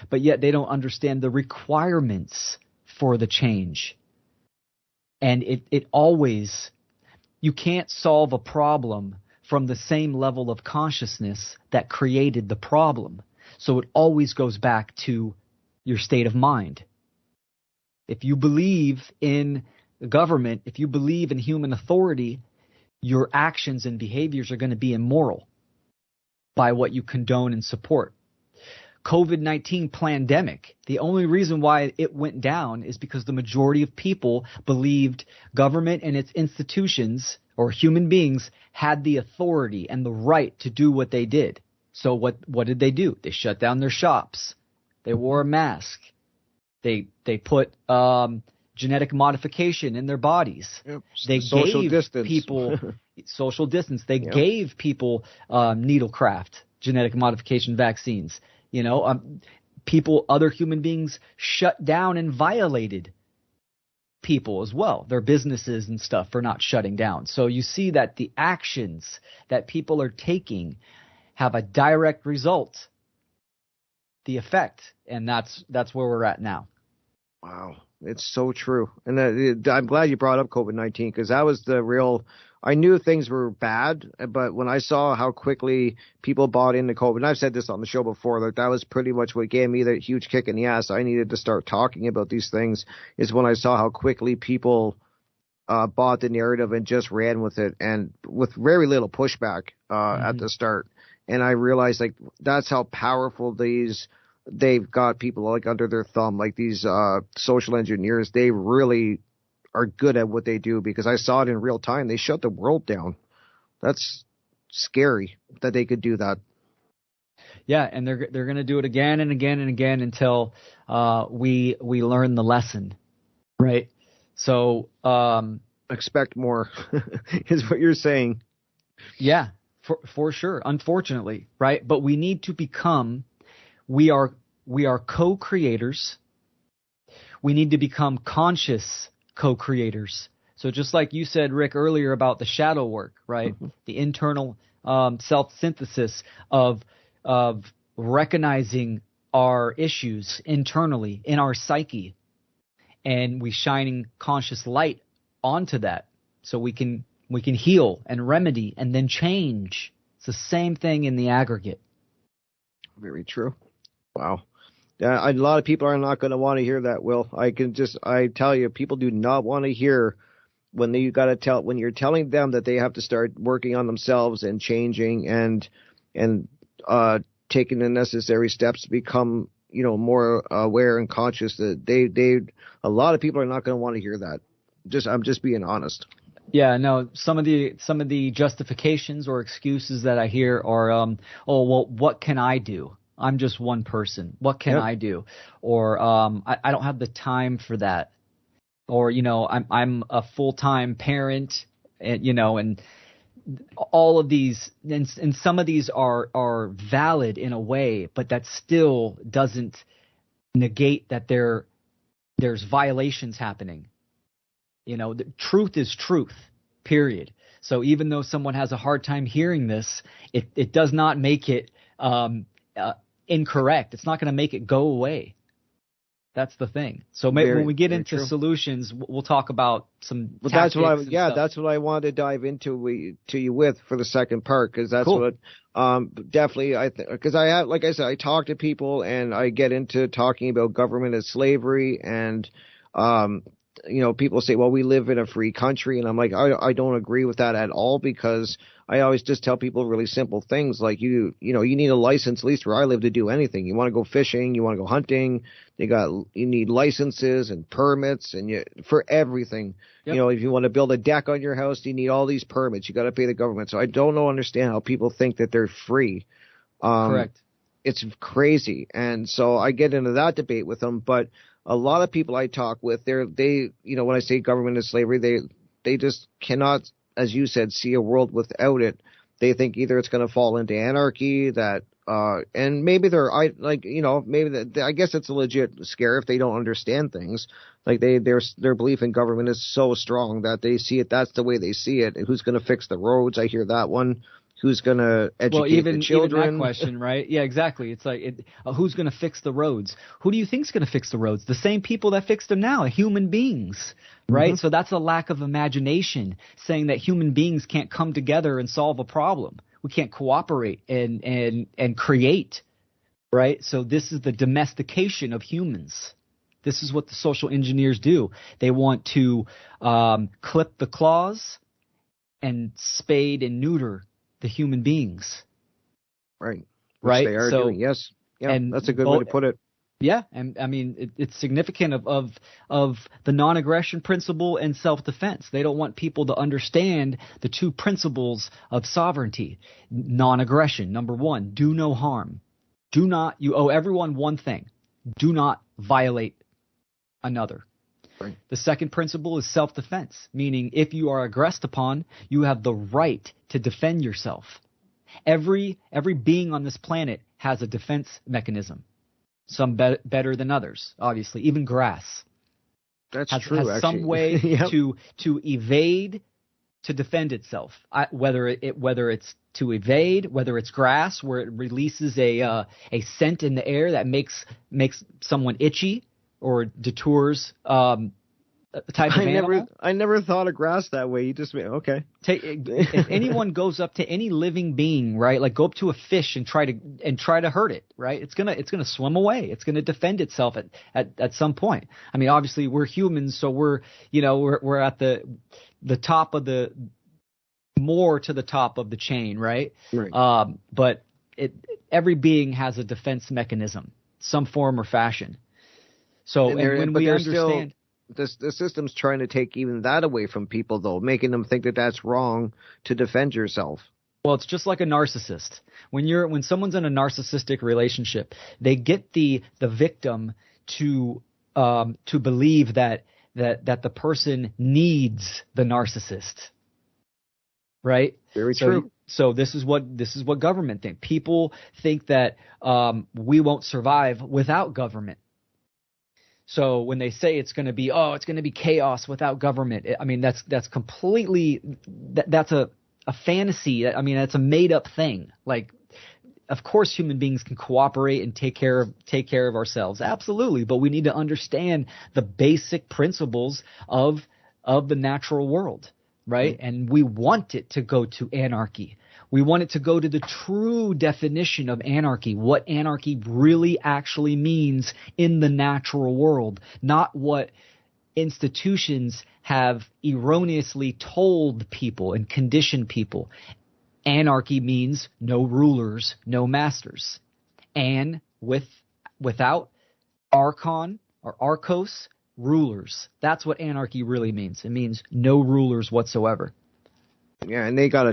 but yet they don't understand the requirements for the change. And it always, you can't solve a problem from the same level of consciousness that created the problem. So it always goes back to your state of mind. If you believe in the government, if you believe in human authority, your actions and behaviors are going to be immoral by what you condone and support. COVID-19 pandemic, the only reason why it went down is because the majority of people believed government and its institutions, or human beings, had the authority and the right to do what they did. So what did they do? They shut down their shops. They wore a mask. They put genetic modification in their bodies. Yep. They Social gave distance. people social distance. They Yep. gave people needlecraft genetic modification vaccines. People, other human beings shut down and violated people as well, their businesses and stuff, for not shutting down. So you see that the actions that people are taking have a direct result, the effect, and that's where we're at now. Wow, it's so true. And I'm glad you brought up COVID-19, because that was the real. I knew things were bad, but when I saw how quickly people bought into COVID, and I've said this on the show before, that was pretty much what gave me the huge kick in the ass. I needed to start talking about these things, is when I saw how quickly people bought the narrative and just ran with it, and with very little pushback at the start. And I realized, like, that's how powerful they've got people like under their thumb, like these social engineers. They really are good at what they do, because I saw it in real time. They shut the world down. That's scary that they could do that. Yeah, and they're going to do it again and again and again until we learn the lesson, right? So expect more is what you're saying. Yeah, for sure. Unfortunately, right? But we need to become. We are co-creators. We need to become conscious co-creators. So just like you said, Rick, earlier about the shadow work, right? Mm-hmm. The internal self-synthesis of recognizing our issues internally in our psyche, and we shining conscious light onto that, so we can heal and remedy and then change. It's the same thing in the aggregate. Very true. Wow. A lot of people are not going to want to hear that, Will. I tell you, people do not want to hear when you're telling them that they have to start working on themselves and changing and taking the necessary steps to become, more aware and conscious. That a lot of people are not going to want to hear that. I'm just being honest. Yeah, no, some of the justifications or excuses that I hear are, oh, well, what can I do? I'm just one person. What can I do? Or I don't have the time for that. Or I'm a full-time parent, and all of these, and some of these are valid in a way, but that still doesn't negate that there's violations happening. The truth is truth. Period. So even though someone has a hard time hearing this, it does not make it incorrect. It's not going to make it go away. That's the thing. So when we get into solutions, we'll talk about some. Well, that's what I wanted to dive into to you with for the second part, because that's cool. What definitely because I have, like I said, I talk to people and I get into talking about government as slavery, and people say, well, we live in a free country. And I'm like, I don't agree with that at all, because I always just tell people really simple things like you need a license, at least where I live, to do anything. You want to go fishing, you want to go hunting, you need licenses and permits for everything. Yep. If you want to build a deck on your house, you need all these permits. You got to pay the government. So I don't understand how people think that they're free. Correct. It's crazy. And so I get into that debate with them, but a lot of people I talk with, when I say government is slavery, they just cannot, as you said, see a world without it. They think either it's going to fall into anarchy, and maybe I guess it's a legit scare if they don't understand things. Like their belief in government is so strong that they see it. That's the way they see it. And who's going to fix the roads? I hear that one. Who's going to educate the children? Even that question, right? Yeah, exactly. It's like, who's going to fix the roads? Who do you think's going to fix the roads? The same people that fix them now, human beings, right? Mm-hmm. So that's a lack of imagination, saying that human beings can't come together and solve a problem. We can't cooperate and create, right? So this is the domestication of humans. This is what the social engineers do. They want to clip the claws and spade and neuter the human beings. Right. Right. They are doing. Yes. Yeah. And that's a good way to put it. Yeah. And I mean, it's significant of the non-aggression principle and self-defense. They don't want people to understand the two principles of sovereignty. Non-aggression. Number one, do no harm. You owe everyone one thing. Do not violate another. Right. The second principle is self-defense, meaning if you are aggressed upon, you have the right to defend yourself. Every being on this planet has a defense mechanism, some better than others, obviously. Even grass That's has true. some way Yep. to evade, to defend itself. Whether it's to evade, whether it's grass where it releases a scent in the air that makes someone itchy or detours a type of animal. I never thought of grass that way. You just okay. If anyone goes up to any living being, right, like go up to a fish and try to hurt it, right, it's gonna swim away. It's gonna defend itself at some point. I mean, obviously we're humans, so we're at the top of more to the top of the chain, right? Right. But every being has a defense mechanism, some form or fashion. So when we understand. The system's trying to take even that away from people, though, making them think that that's wrong to defend yourself. Well, it's just like a narcissist. When someone's in a narcissistic relationship, they get the victim to believe that the person needs the narcissist, right? Very true. So this is what government think. People think that we won't survive without government. So when they say it's going to be chaos without government, I mean that's completely that's a fantasy. I mean that's a made up thing. Like, of course human beings can cooperate and take care of ourselves, absolutely. But we need to understand the basic principles of the natural world, right? Mm-hmm. And we want it to go to anarchy. We want it to go to the true definition of anarchy, what anarchy really actually means in the natural world, not what institutions have erroneously told people and conditioned people. Anarchy means no rulers, no masters. And without archon or archos, rulers. That's what anarchy really means. It means no rulers whatsoever. Yeah, and people have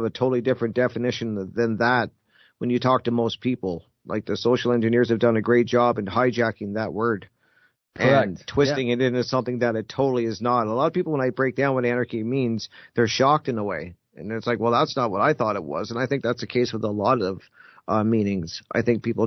a totally different definition than that when you talk to most people. Like the social engineers have done a great job in hijacking that word. Correct. And twisting it into something that it totally is not. A lot of people, when I break down what anarchy means, they're shocked in a way. And it's like, well, that's not what I thought it was. And I think that's the case with a lot of meanings. I think people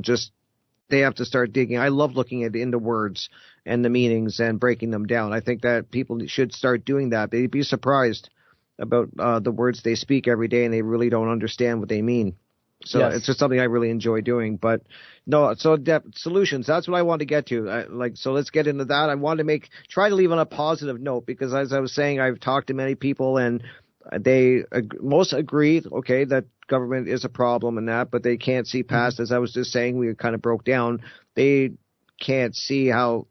they have to start digging. I love looking into words and the meanings and breaking them down. I think that people should start doing that. They'd be surprised about the words they speak every day, and they really don't understand what they mean. So yes. It's just something I really enjoy doing. But no, so solutions, that's what I want to get to. So let's get into that. I want to try to leave on a positive note, because as I was saying, I've talked to many people, and they most agree, okay, that government is a problem and that, but they can't see past, as I was just saying, we kind of broke down, they can't see how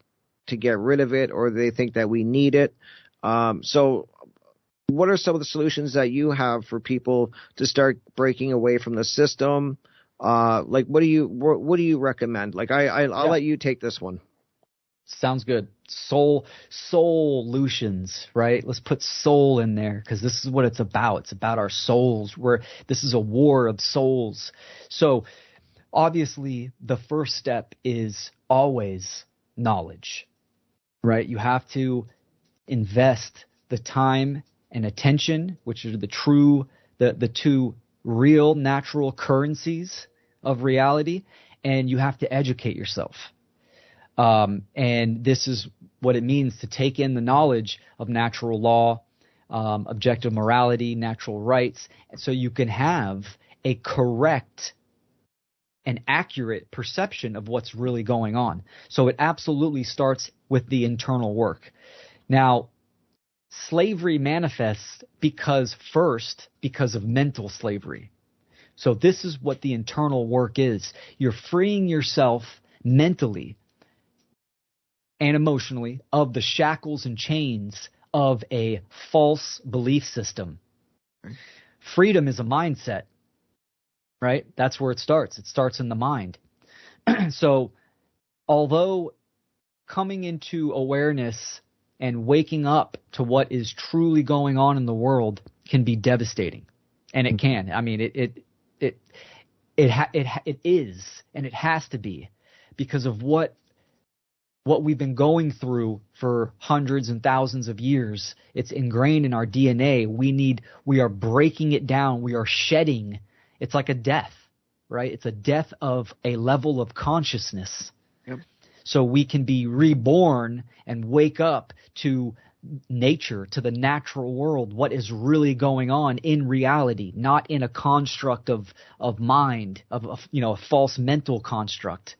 to get rid of it, or they think that we need it. So what are some of the solutions that you have for people to start breaking away from the system? What do you recommend? Like I'll let you take this one. Sounds good. Solutions, right? Let's put soul in there, because this is what it's about. It's about our souls. This is a war of souls. So obviously the first step is always knowledge, right? You have to invest the time and attention, which are the two real natural currencies of reality, and you have to educate yourself. And this is what it means to take in the knowledge of natural law, objective morality, natural rights, so you can have a correct and accurate perception of what's really going on. So it absolutely starts with the internal work. Now, slavery manifests because of mental slavery. So this is what the internal work is. You're freeing yourself mentally and emotionally of the shackles and chains of a false belief system. Freedom is a mindset, right? That's where it starts. It starts in the mind. So although coming into awareness and waking up to what is truly going on in the world can be devastating, and it can. I mean, it is, and it has to be, because of what what we've been going through for hundreds and thousands of years. It's ingrained in our DNA. We are breaking it down. We are shedding. It's like a death, right? It's a death of a level of consciousness. Yep. So we can be reborn and wake up to nature, to the natural world, what is really going on in reality, not in a construct of mind, of a false mental construct,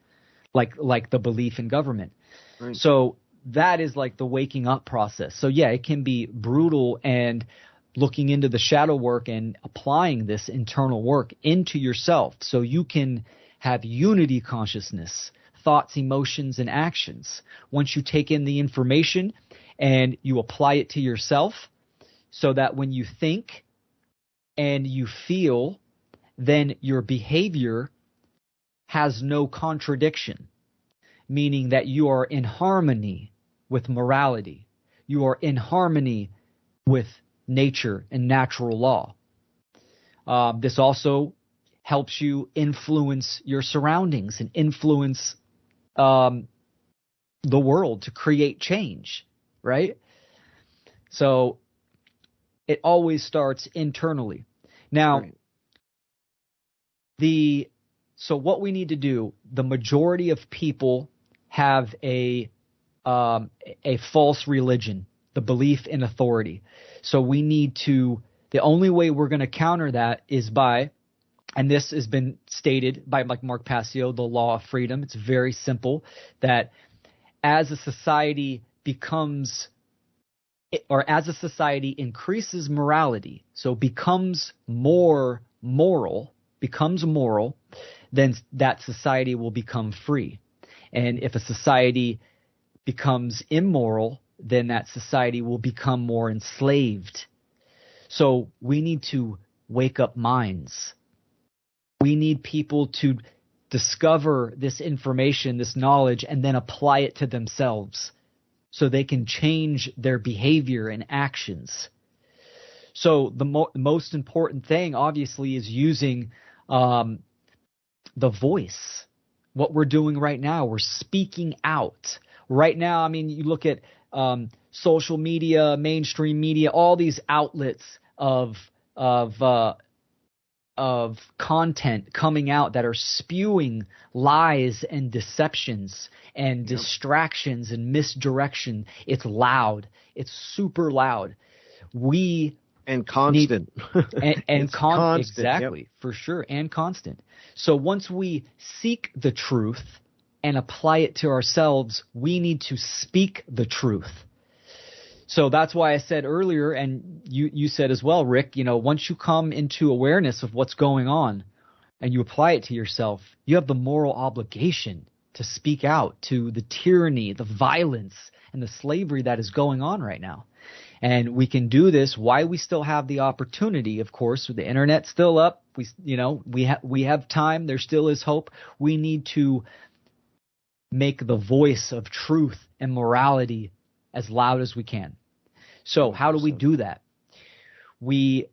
like the belief in government. Right. So that is like the waking up process. So yeah, it can be brutal, and looking into the shadow work and applying this internal work into yourself so you can have unity consciousness, thoughts, emotions, and actions. Once you take in the information and you apply it to yourself, so that when you think and you feel, then your behavior has no contradiction, meaning that you are in harmony with morality. You are in harmony with nature and natural law. This also helps you influence your surroundings and influence the world to create change, right? So it always starts internally. Now, right. So what we need to do, the majority of people have a false religion, the belief in authority. So we need to, the only way we're going to counter that is by, and this has been stated by like Mark Passio, the law of freedom. It's very simple, that as a society becomes, or as a society increases morality, so becomes more moral, then that society will become free. And if a society becomes immoral, then that society will become more enslaved. So we need to wake up minds. We need people to discover this information, this knowledge, and then apply it to themselves so they can change their behavior and actions. So the most important thing, obviously, is using the voice. What we're doing right now, we're speaking out. Right now, I mean, you look at social media, mainstream media, all these outlets of content coming out that are spewing lies and deceptions and distractions and misdirection. It's loud. It's super loud. And constant. Constant. Exactly, yep. For sure, and constant. So once we seek the truth and apply it to ourselves, we need to speak the truth. So that's why I said earlier, and you said as well, Rick, once you come into awareness of what's going on and you apply it to yourself, you have the moral obligation to speak out to the tyranny, the violence, and the slavery that is going on right now. And we can do this while we still have the opportunity, of course, with the internet still up. We have time. There still is hope. We need to make the voice of truth and morality as loud as we can. So how do we do that? Going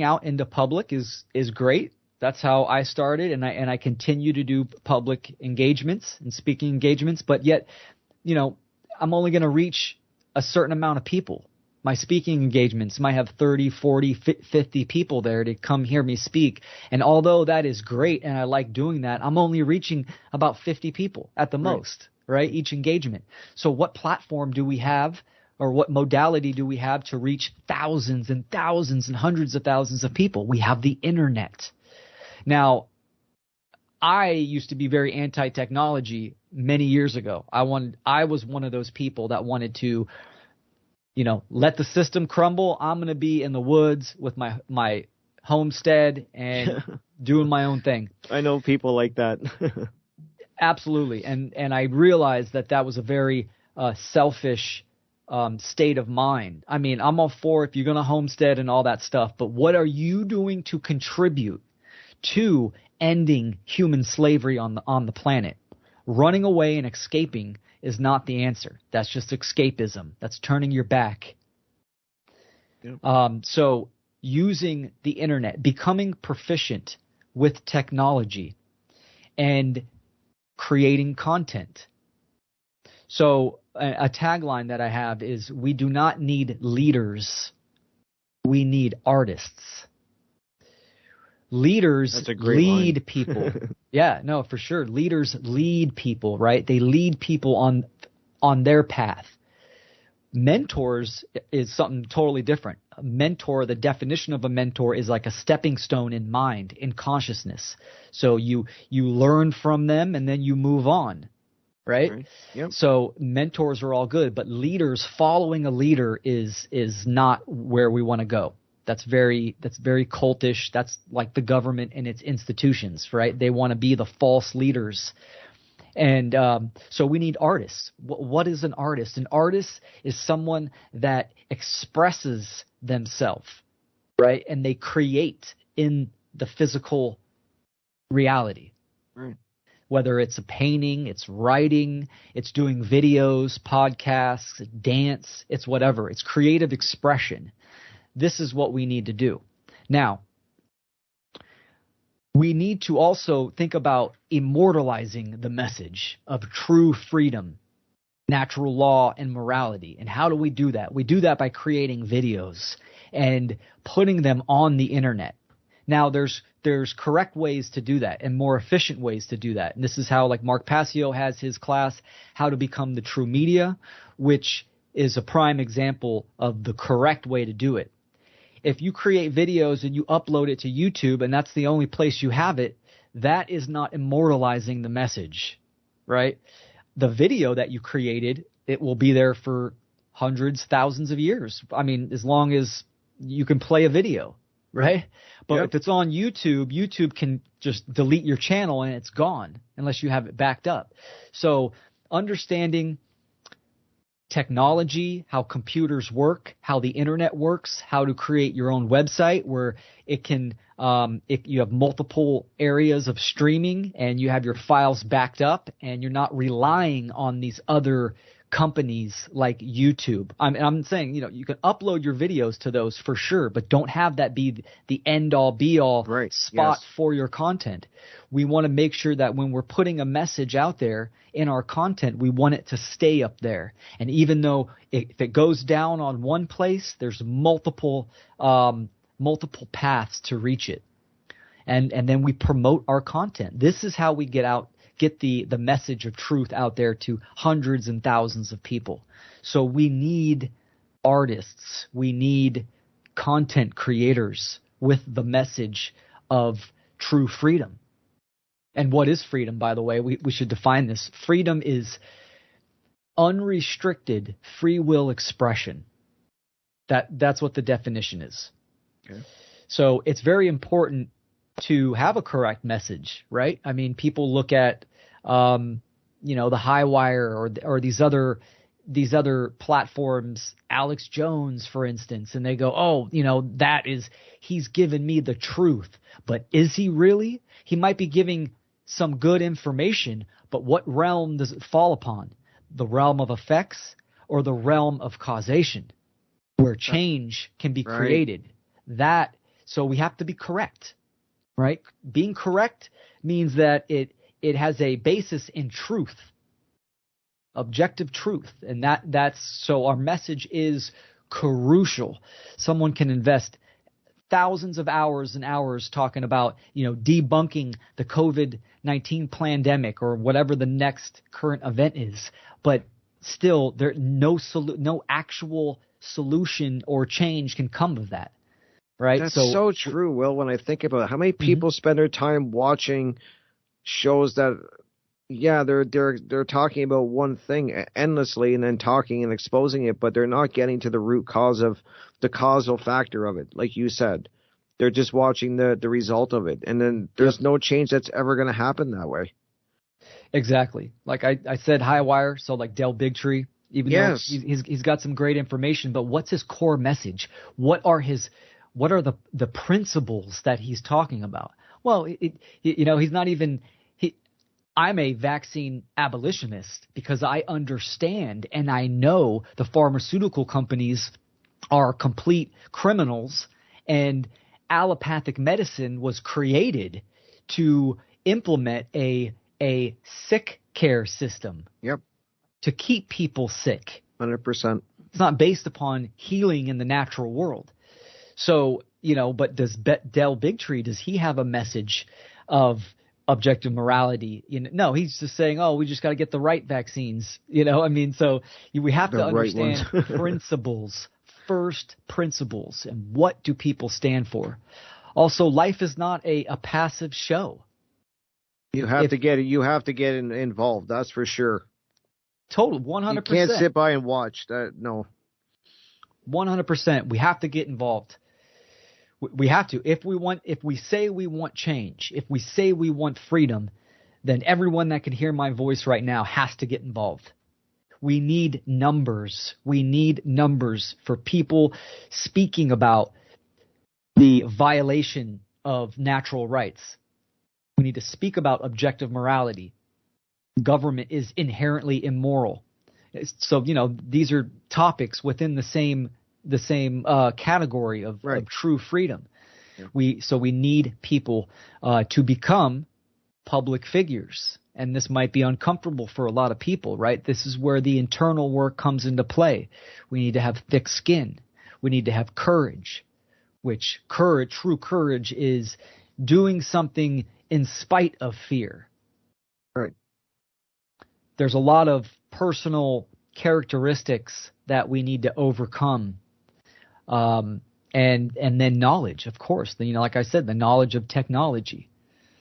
out into public is great. That's how I started, and I continue to do public engagements and speaking engagements. But yet, I'm only going to reach a certain amount of people. My speaking engagements might have 30, 40, 50 people there to come hear me speak. And although that is great and I like doing that, I'm only reaching about 50 people at the most, right? Each engagement. So what platform do we have, or what modality do we have to reach thousands and thousands and hundreds of thousands of people? We have the internet. Now, I used to be very anti-technology many years ago. I was one of those people that wanted to, let the system crumble. I'm going to be in the woods with my homestead and doing my own thing. I know people like that. Absolutely. And I realized that was a very selfish state of mind. I mean, I'm all for if you're going to homestead and all that stuff, but what are you doing to contribute to ending human slavery on the planet? Running away and escaping is not the answer. That's just escapism. That's turning your back. Yep. So using the internet, becoming proficient with technology, and creating content, So a tagline that I have is, we do not need leaders. We need artists. Leaders lead people. Yeah, no, for sure. Leaders lead people, right? They lead people on their path. Mentors is something totally different. A mentor, the definition of a mentor is like a stepping stone in mind, in consciousness. So you learn from them and then you move on, right? Yep. So mentors are all good, but leaders, following a leader is not where we want to go. That's very cultish. That's like the government and its institutions, right? They want to be the false leaders. And so we need artists. What is an artist? An artist is someone that expresses themselves, right? And they create in the physical reality. Right. Whether it's a painting, it's writing, it's doing videos, podcasts, dance, it's whatever. It's creative expression. This is what we need to do. Now, we need to also think about immortalizing the message of true freedom, natural law, and morality. And how do we do that? We do that by creating videos and putting them on the internet. Now, there's correct ways to do that and more efficient ways to do that. And this is how, like, Mark Passio has his class, How to Become the True Media, which is a prime example of the correct way to do it. If you create videos and you upload it to YouTube and that's the only place you have it, that is not immortalizing the message, right? The video that you created, it will be there for hundreds, thousands of years. I mean, as long as you can play a video, right? But if it's on YouTube, YouTube can just delete your channel and it's gone unless you have it backed up. So understanding technology, how computers work, how the internet works, how to create your own website where it can, you have multiple areas of streaming and you have your files backed up and you're not relying on these other companies like YouTube. I'm saying, you can upload your videos to those for sure, but don't have that be the end all be all spot for your content. We want to make sure that when we're putting a message out there in our content, we want it to stay up there. And even though if it goes down on one place, there's multiple paths to reach it. And then we promote our content. This is how we get the message of truth out there to hundreds and thousands of people. So we need artists. We need content creators with the message of true freedom. And what is freedom, by the way? We should define this. Freedom is unrestricted free will expression. That's what the definition is. Okay. So it's very important to have a correct message, right? I mean, people look at, the Highwire or these other platforms, Alex Jones, for instance, and they go, he's given me the truth. But is he really? He might be giving some good information, but what realm does it fall upon? The realm of effects or the realm of causation, where change can be created? So we have to be correct. Right? Being correct means that it has a basis in truth, objective truth. And that's so our message is crucial. Someone can invest thousands of hours and hours talking about, debunking the COVID-19 pandemic or whatever the next current event is. But still, no actual solution or change can come of that. Right. That's so true, Will, when I think about it. How many people spend their time watching shows that, they're talking about one thing endlessly and then talking and exposing it, but they're not getting to the root cause of the causal factor of it. Like you said, they're just watching the result of it. And then there's no change that's ever going to happen that way. Exactly. Like I said, Highwire. So like Del Bigtree, even though he's got some great information, but what's his core message? What are the principles that he's talking about? Well, he's not even I'm a vaccine abolitionist because I understand and I know the pharmaceutical companies are complete criminals, and allopathic medicine was created to implement a sick care system. Yep. to keep people sick. 100%. It's not based upon healing in the natural world. So, but does Del Bigtree, does he have a message of objective morality? No, he's just saying, we just got to get the right vaccines. So we have to understand principles, first principles, and what do people stand for. Also, life is not a passive show. You have to get involved. That's for sure. Total 100%. You can't sit by and watch that. No. 100%. We have to get involved. We have to. If we say we want change, if we say we want freedom, then everyone that can hear my voice right now has to get involved. We need numbers. We need numbers for people speaking about the violation of natural rights. We need to speak about objective morality. Government is inherently immoral. So, these are topics within the same category of true freedom. Yeah. We need people to become public figures. And this might be uncomfortable for a lot of people, right? This is where the internal work comes into play. We need to have thick skin. We need to have courage, true courage is doing something in spite of fear. Right. There's a lot of personal characteristics that we need to overcome. And then knowledge, of course. Like I said, the knowledge of technology.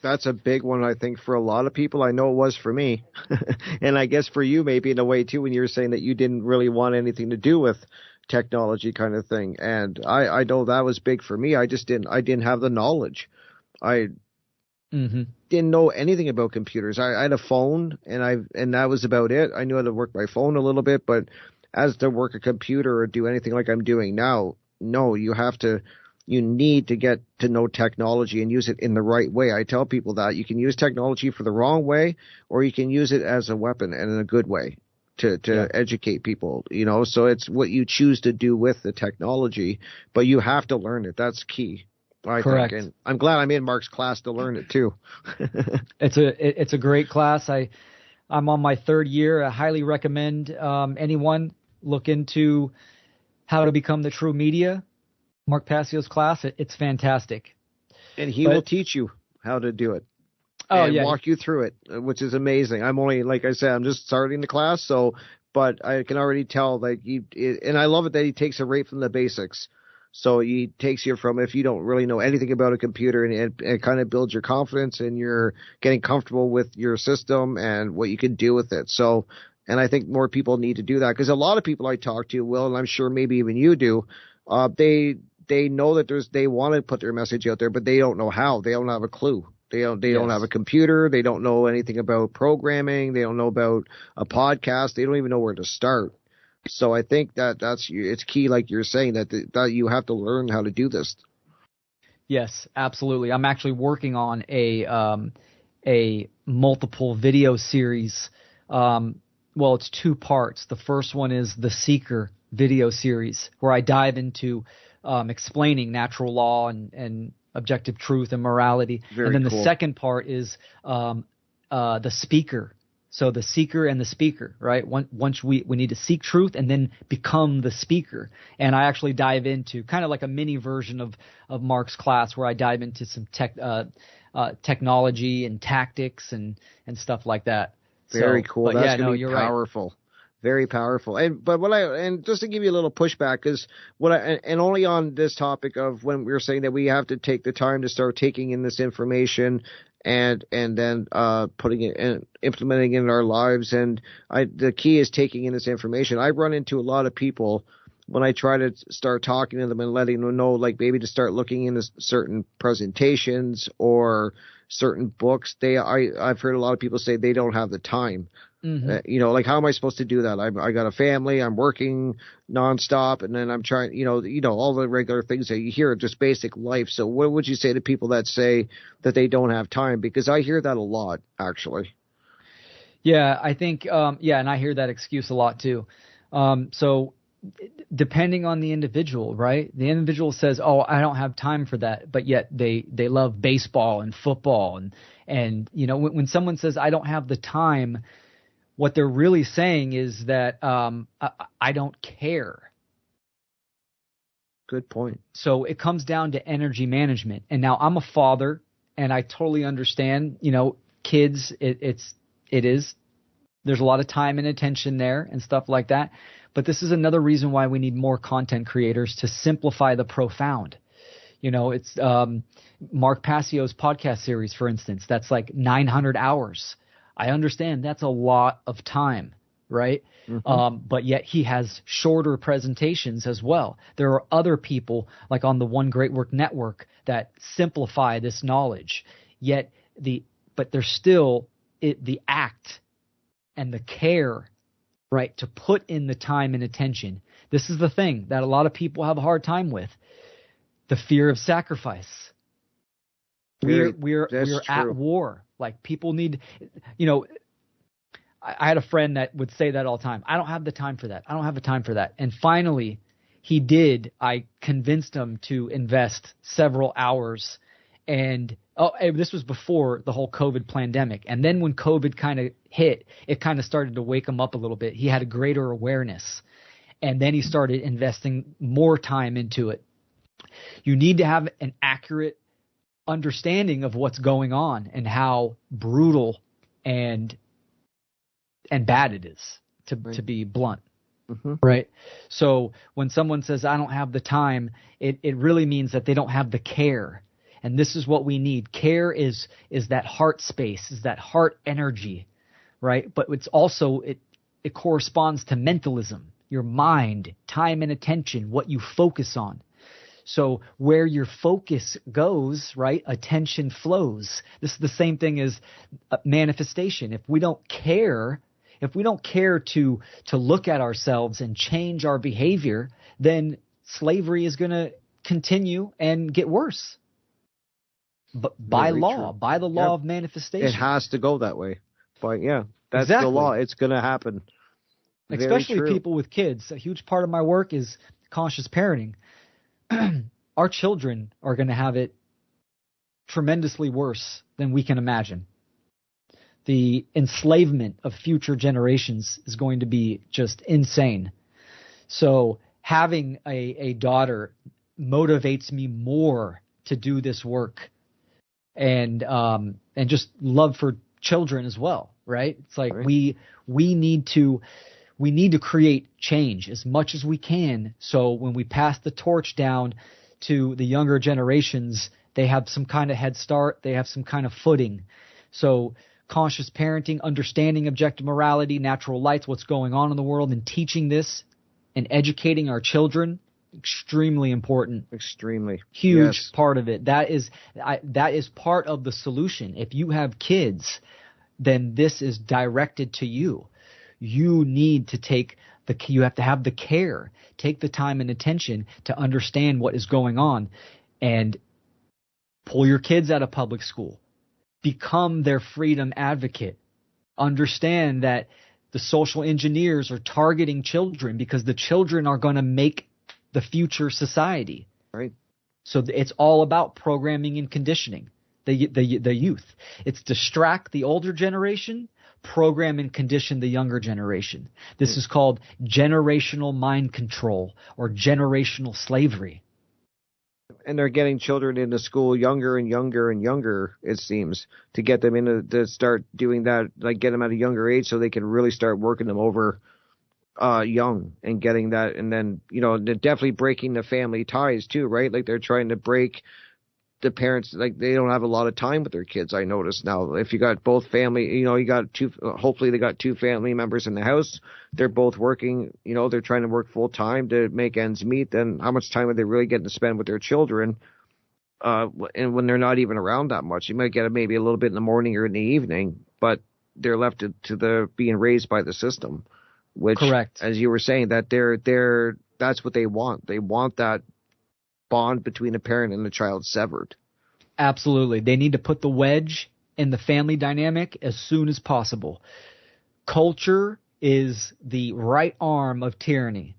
That's a big one, I think, for a lot of people. I know it was for me. And I guess for you, maybe in a way, too, when you were saying that you didn't really want anything to do with technology kind of thing. And I know that was big for me. I didn't have the knowledge. I didn't know anything about computers. I had a phone, and that was about it. I knew how to work my phone a little bit, but as to work a computer or do anything like I'm doing now, no, you need to get to know technology and use it in the right way. I tell people that you can use technology for the wrong way, or you can use it as a weapon and in a good way to educate people, so it's what you choose to do with the technology, but you have to learn it. That's key. Correct. And I'm glad I'm in Mark's class to learn it too. It's a great class. I'm on my third year. I highly recommend anyone look into how to become the true media. Mark Passio's class. It's fantastic. And he will teach you how to do it. Walk you through it, which is amazing. I'm only, like I said, I'm just starting the class, but I can already tell and I love it that he takes it right from the basics. So he takes you from, if you don't really know anything about a computer, and it kind of builds your confidence, and you're getting comfortable with your system and what you can do with it. So, and I think more people need to do that, because a lot of people I talk to, Will, and I'm sure maybe even you do, they know that they want to put their message out there, but they don't know how. They don't have a clue. They don't have a computer. They don't know anything about programming. They don't know about a podcast. They don't even know where to start. So I think it's key, like you're saying, that you have to learn how to do this. Yes, absolutely. I'm actually working on a multiple video series. It's 2 parts. The first one is the Seeker video series, where I dive into explaining natural law and objective truth and morality. Very and then cool. The second part is the Speaker. So the seeker and the speaker, right? Once we need to seek truth and then become the speaker. And I actually dive into kind of like a mini version of Mark's class, where I dive into some technology and tactics and stuff like that. Very cool. That's going to be powerful. Right. Very powerful. And just to give you a little pushback, because and only on this topic of when we were saying that we have to take the time to start taking in this information and then putting it and implementing it in our lives. And the key is taking in this information. I run into a lot of people when I try to start talking to them and letting them know, like, maybe to start looking into certain presentations or certain books. I've heard a lot of people say they don't have the time. Mm-hmm. Like, how am I supposed to do that? I got a family, I'm working nonstop, and then I'm trying, all the regular things that you hear, just basic life. So what would you say to people that say that they don't have time? Because I hear that a lot, actually. Yeah, I think, and I hear that excuse a lot too. So depending on the individual, right? The individual says, "Oh, I don't have time for that," but yet they love baseball and football, and when someone says, "I don't have the time," what they're really saying is that I don't care. Good point. So it comes down to energy management. And now I'm a father, and I totally understand, kids, there's a lot of time and attention there and stuff like that. But this is another reason why we need more content creators to simplify the profound. It's Mark Passio's podcast series, for instance, that's like 900 hours. I understand that's a lot of time, right? Mm-hmm. But yet he has shorter presentations as well. There are other people like on the One Great Work Network that simplify this knowledge. Yet but there's still the act and the care, right, to put in the time and attention. This is the thing that a lot of people have a hard time with. The fear of sacrifice. We're at war. Like people need, I had a friend that would say that all the time. I don't have the time for that. I don't have the time for that. And finally, he did. I convinced him to invest several hours. And this was before the whole COVID pandemic. And then when COVID kind of hit, it kind of started to wake him up a little bit. He had a greater awareness. And then he started investing more time into it. You need to have an accurate understanding of what's going on and how brutal and bad it is, to be blunt. Mm-hmm. Right. So when someone says, I don't have the time, it really means that they don't have the care. And this is what we need. Care is that heart space, is that heart energy. Right. But it's also, it corresponds to mentalism, your mind, time and attention, what you focus on. So where your focus goes, right, attention flows. This is the same thing as manifestation. If we don't care to look at ourselves and change our behavior, then slavery is going to continue and get worse. But by the law of manifestation. It has to go that way. But yeah, that's exactly. The law. It's going to happen. Especially people with kids. A huge part of my work is conscious parenting. Our children are going to have it tremendously worse than we can imagine. The enslavement of future generations is going to be just insane. So having a daughter motivates me more to do this work and just love for children as well, right? It's like right. we need to create change as much as we can. So when we pass the torch down to the younger generations, they have some kind of head start. They have some kind of footing. So conscious parenting, understanding objective morality, natural lights, what's going on in the world, and teaching this and educating our children, extremely important. Extremely. Huge part of it. That is part of the solution. If you have kids, then this is directed to you. You need to you have to have the care, take the time and attention to understand what is going on and pull your kids out of public school. Become their freedom advocate. Understand that the social engineers are targeting children because the children are going to make the future society. Right. So it's all about programming and conditioning the youth. It's distract the older generation, program and condition the younger generation. This is called generational mind control or generational slavery. And they're getting children into school younger and younger and younger, it seems, to get them to start doing that, like get them at a younger age so they can really start working them over young and getting that. And then, they're definitely breaking the family ties too, right? Like they're trying to break the parents, like they don't have a lot of time with their kids. I notice now, if you got both family, you got two, hopefully they got two family members in the house. They're both working, they're trying to work full time to make ends meet. Then how much time are they really getting to spend with their children? And when they're not even around that much, you might get maybe a little bit in the morning or in the evening, but they're left to the being raised by the system, which, correct, as you were saying, that that's what they want. They want that bond between a parent and a child severed. Absolutely. They need to put the wedge in the family dynamic as soon as possible. Culture is the right arm of tyranny.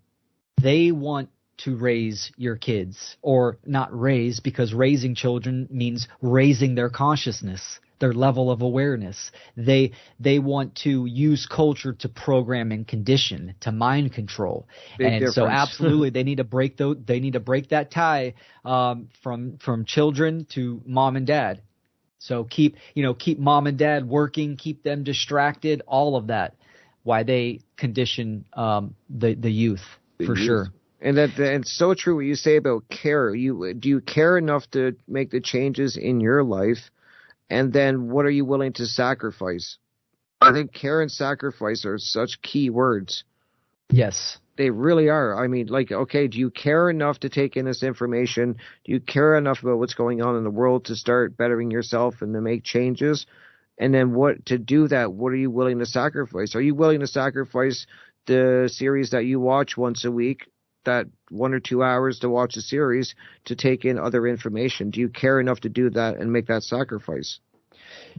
They want to raise your kids, or not raise, because raising children means raising their consciousness. their level of awareness. They want to use culture to program and condition, to mind control. Big and difference. So absolutely they need to break that tie from children to mom and dad. So keep mom and dad working, keep them distracted, all of that. Why they condition the youth, for sure. And it's so true what you say about care. Do you care enough to make the changes in your life? And then what are you willing to sacrifice? I think care and sacrifice are such key words. Yes. They really are. I mean, like, okay, do you care enough to take in this information? Do you care enough about what's going on in the world to start bettering yourself and to make changes? And then to do that, what are you willing to sacrifice? Are you willing to sacrifice the series that you watch once a week, that 1 or 2 hours to watch a series, to take in other information? Do you care enough to do that and make that sacrifice?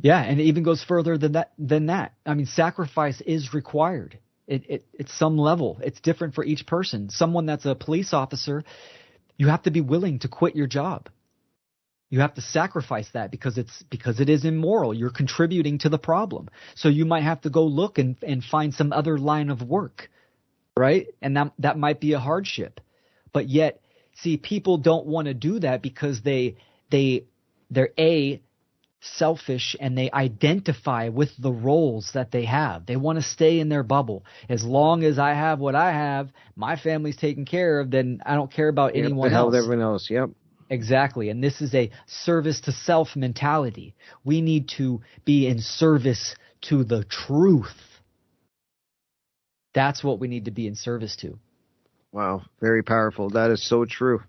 Yeah, and it even goes further than that. I mean, sacrifice is required. It's some level. It's different for each person. Someone that's a police officer, you have to be willing to quit your job. You have to sacrifice that because it is immoral. You're contributing to the problem. So you might have to go look and find some other line of work, right? And that might be a hardship. But yet, see, people don't want to do that because they're selfish and they identify with the roles that they have. They want to stay in their bubble. As long as I have what I have, my family's taken care of, then I don't care about anyone else. Everyone else, yep. Exactly. And this is a service to self mentality. We need to be in service to the truth. That's what we need to be in service to. Wow. Very powerful. That is so true.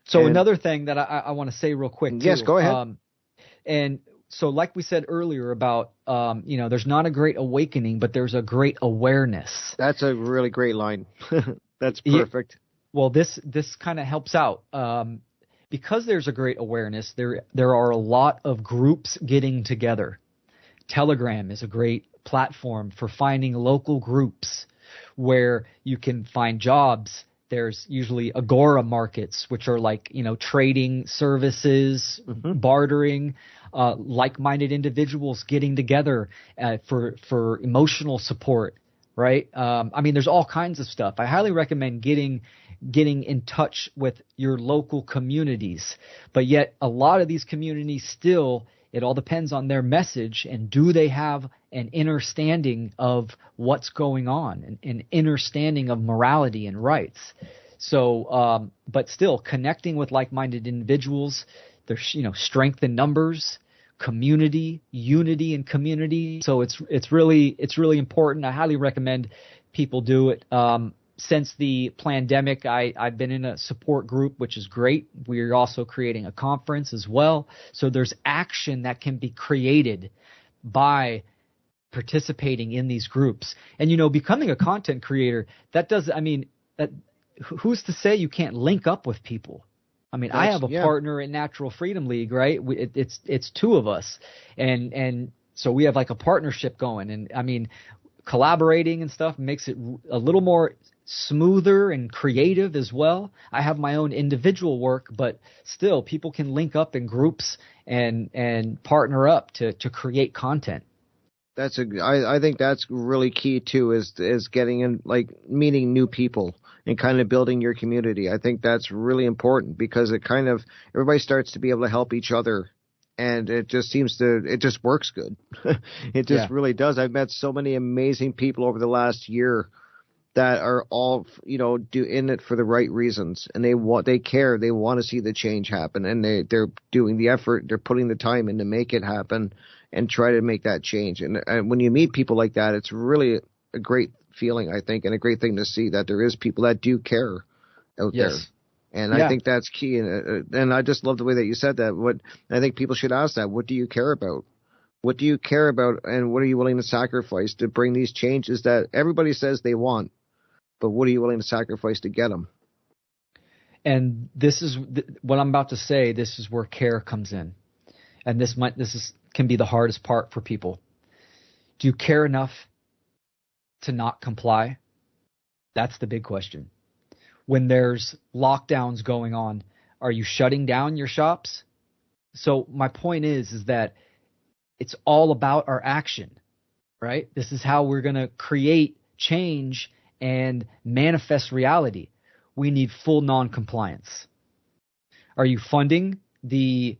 So another thing that I want to say real quick, too. Yes, go ahead. And so like we said earlier about, there's not a great awakening, but there's a great awareness. That's a really great line. That's perfect. Yeah. Well, this kind of helps out. Because there's a great awareness, there are a lot of groups getting together. Telegram is a great platform for finding local groups where you can find jobs. There's usually agora markets, which are like, trading services, bartering, like-minded individuals getting together for emotional support, right? There's all kinds of stuff. I highly recommend getting in touch with your local communities. But yet a lot of these communities still, it all depends on their message, and do they have an understanding of what's going on, an understanding of morality and rights. So, but still connecting with like-minded individuals, there's, strength in numbers, community, unity in community. So it's really important. I highly recommend people do it. Since the pandemic, I've been in a support group, which is great. We're also creating a conference as well. So there's action that can be created by participating in these groups. And, becoming a content creator, who's to say you can't link up with people? I have a partner in Natural Freedom League, right? It's two of us. And so we have like a partnership going. And collaborating and stuff makes it a little more smoother and creative as well. I have my own individual work, but still people can link up in groups and partner up to create content. I think that's really key too, is getting in, like, meeting new people and kind of building your community. I think that's really important because it kind of, everybody starts to be able to help each other. And it just works good. It just really does. I've met so many amazing people over the last year that are all, in it for the right reasons, and they care, they want to see the change happen, and they're doing the effort, they're putting the time in to make it happen and try to make that change. And when you meet people like that, it's really a great feeling, I think, and a great thing to see that there is people that do care out there. And I think that's key. And I just love the way that you said that. I think people should ask that. What do you care about? What do you care about, and what are you willing to sacrifice to bring these changes that everybody says they want? But what are you willing to sacrifice to get them? And this is what I'm about to say. This is where care comes in, and can be the hardest part for people. Do you care enough to not comply? That's the big question. When there's lockdowns going on, are you shutting down your shops? So my point is that it's all about our action, right? This is how we're going to create change and manifest reality. We need full non-compliance. Are you funding the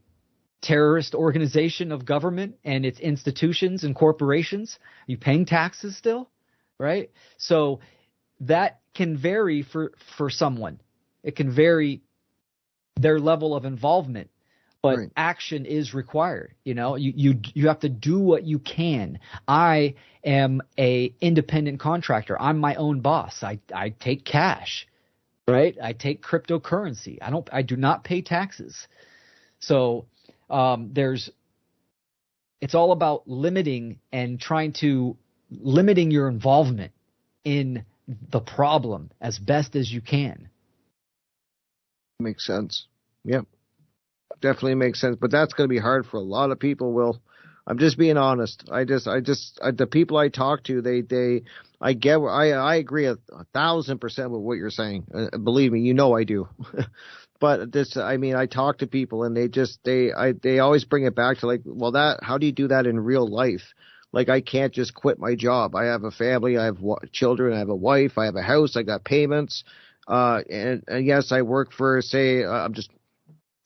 terrorist organization of government and its institutions and corporations? Are you paying taxes still? Right? So that can vary for someone. It can vary their level of involvement, but right. Action is required. You have to do what you can. I am a independent contractor. I'm my own boss. I take cash, right? I take cryptocurrency. I do not pay taxes. So it's all about limiting your involvement in the problem as best as you can. Makes sense. Yep. Definitely makes sense. But that's going to be hard for a lot of people, Will. I'm just being honest. The people I talk to, I agree 1,000% with what you're saying. Believe me, I do. But I talk to people and they always bring it back to how do you do that in real life? Like, I can't just quit my job. I have a family, I have children, I have a wife, I have a house, I got payments. And yes, I work for, say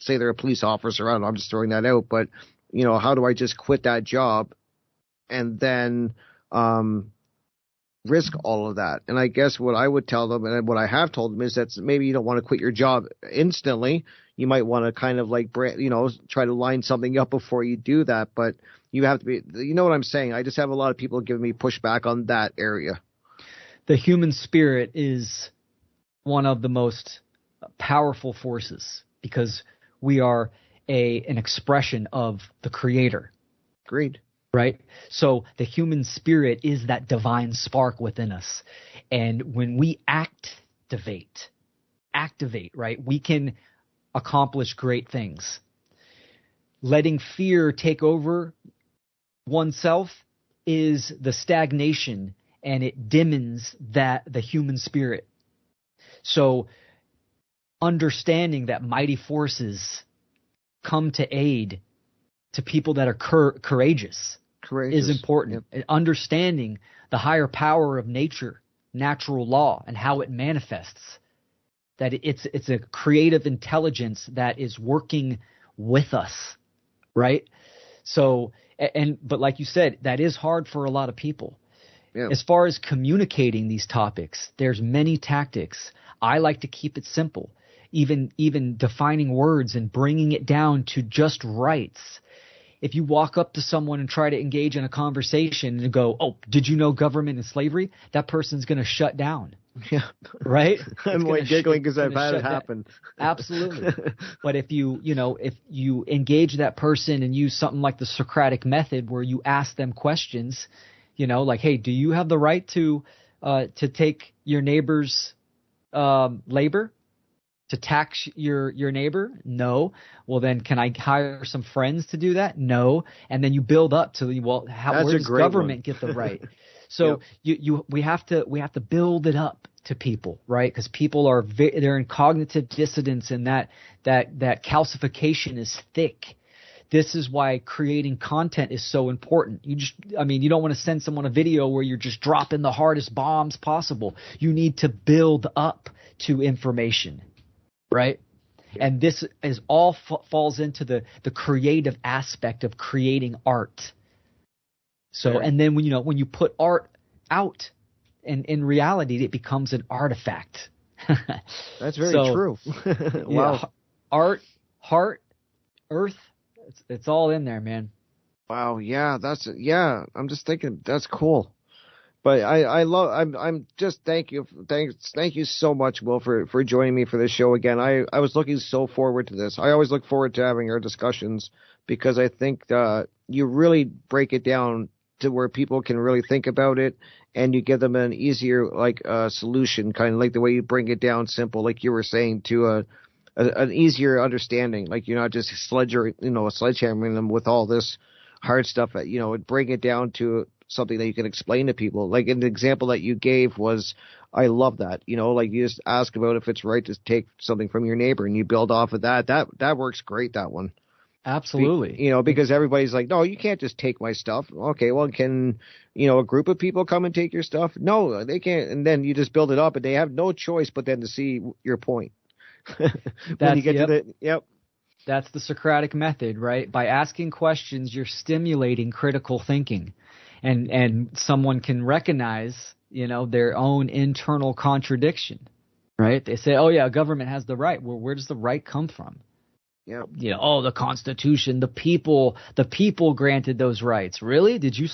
they're a police officer. I don't know, I'm just throwing that out. But, how do I just quit that job and then risk all of that? And I guess what I would tell them, and what I have told them, is that maybe you don't want to quit your job instantly. You might want to kind of try to line something up before you do that. But you have to be, you know what I'm saying? I just have a lot of people giving me pushback on that area. The human spirit is one of the most powerful forces because we are an expression of the Creator. Agreed. Right? So the human spirit is that divine spark within us. And when we activate, right, we can accomplish great things. Letting fear take over oneself is the stagnation, and it dimmens the human spirit. So understanding that mighty forces come to aid to people that are courageous is important. Yep. Understanding the higher power of nature, natural law, and how it manifests. That it's a creative intelligence that is working with us, right? So, but like you said, that is hard for a lot of people. Yeah. As far as communicating these topics, there's many tactics. I like to keep it simple, even defining words and bringing it down to just rights. If you walk up to someone and try to engage in a conversation and go, "Oh, did you know government and slavery?" That person's going to shut down. Yeah. Right? I'm giggling because I've had it happen. Absolutely. But if you engage that person and use something like the Socratic method where you ask them questions, like, "Hey, do you have the right to take your neighbor's labor? To tax your neighbor? No. Well, then can I hire some friends to do that? No. And then you build up to, where does government get the right? So yep. we have to build it up to people, right? Because people they're in cognitive dissonance, and that calcification is thick. This is why creating content is so important. You don't want to send someone a video where you're just dropping the hardest bombs possible. You need to build up to information. Right? And this is all falls into the creative aspect of creating art. So, and then when you put art out, in reality, it becomes an artifact. That's very true. Wow. Yeah, art, heart, earth, it's all in there, man. Wow. Yeah. I'm just thinking that's cool. But I'm just thank you so much, Will, for joining me for this show again. I was looking so forward to this. I always look forward to having our discussions because I think you really break it down to where people can really think about it, and you give them an easier solution, kind of like the way you bring it down simple, like you were saying, to an easier understanding. Like you're not just sledgehammering them with all this hard stuff. Bring it down to something that you can explain to people. Like an example that you gave was, I love that. You just ask about if it's right to take something from your neighbor and you build off of that. That works great, that one. Absolutely. Because everybody's like, no, you can't just take my stuff. Okay, well, can, a group of people come and take your stuff? No, they can't. And then you just build it up, and they have no choice but then to see your point. When you get to the, That's the Socratic method, right? By asking questions, you're stimulating critical thinking. And someone can recognize, their own internal contradiction, right? They say, oh, yeah, government has the right. Well, where does the right come from? Yeah. The Constitution, the people granted those rights. Really? Did you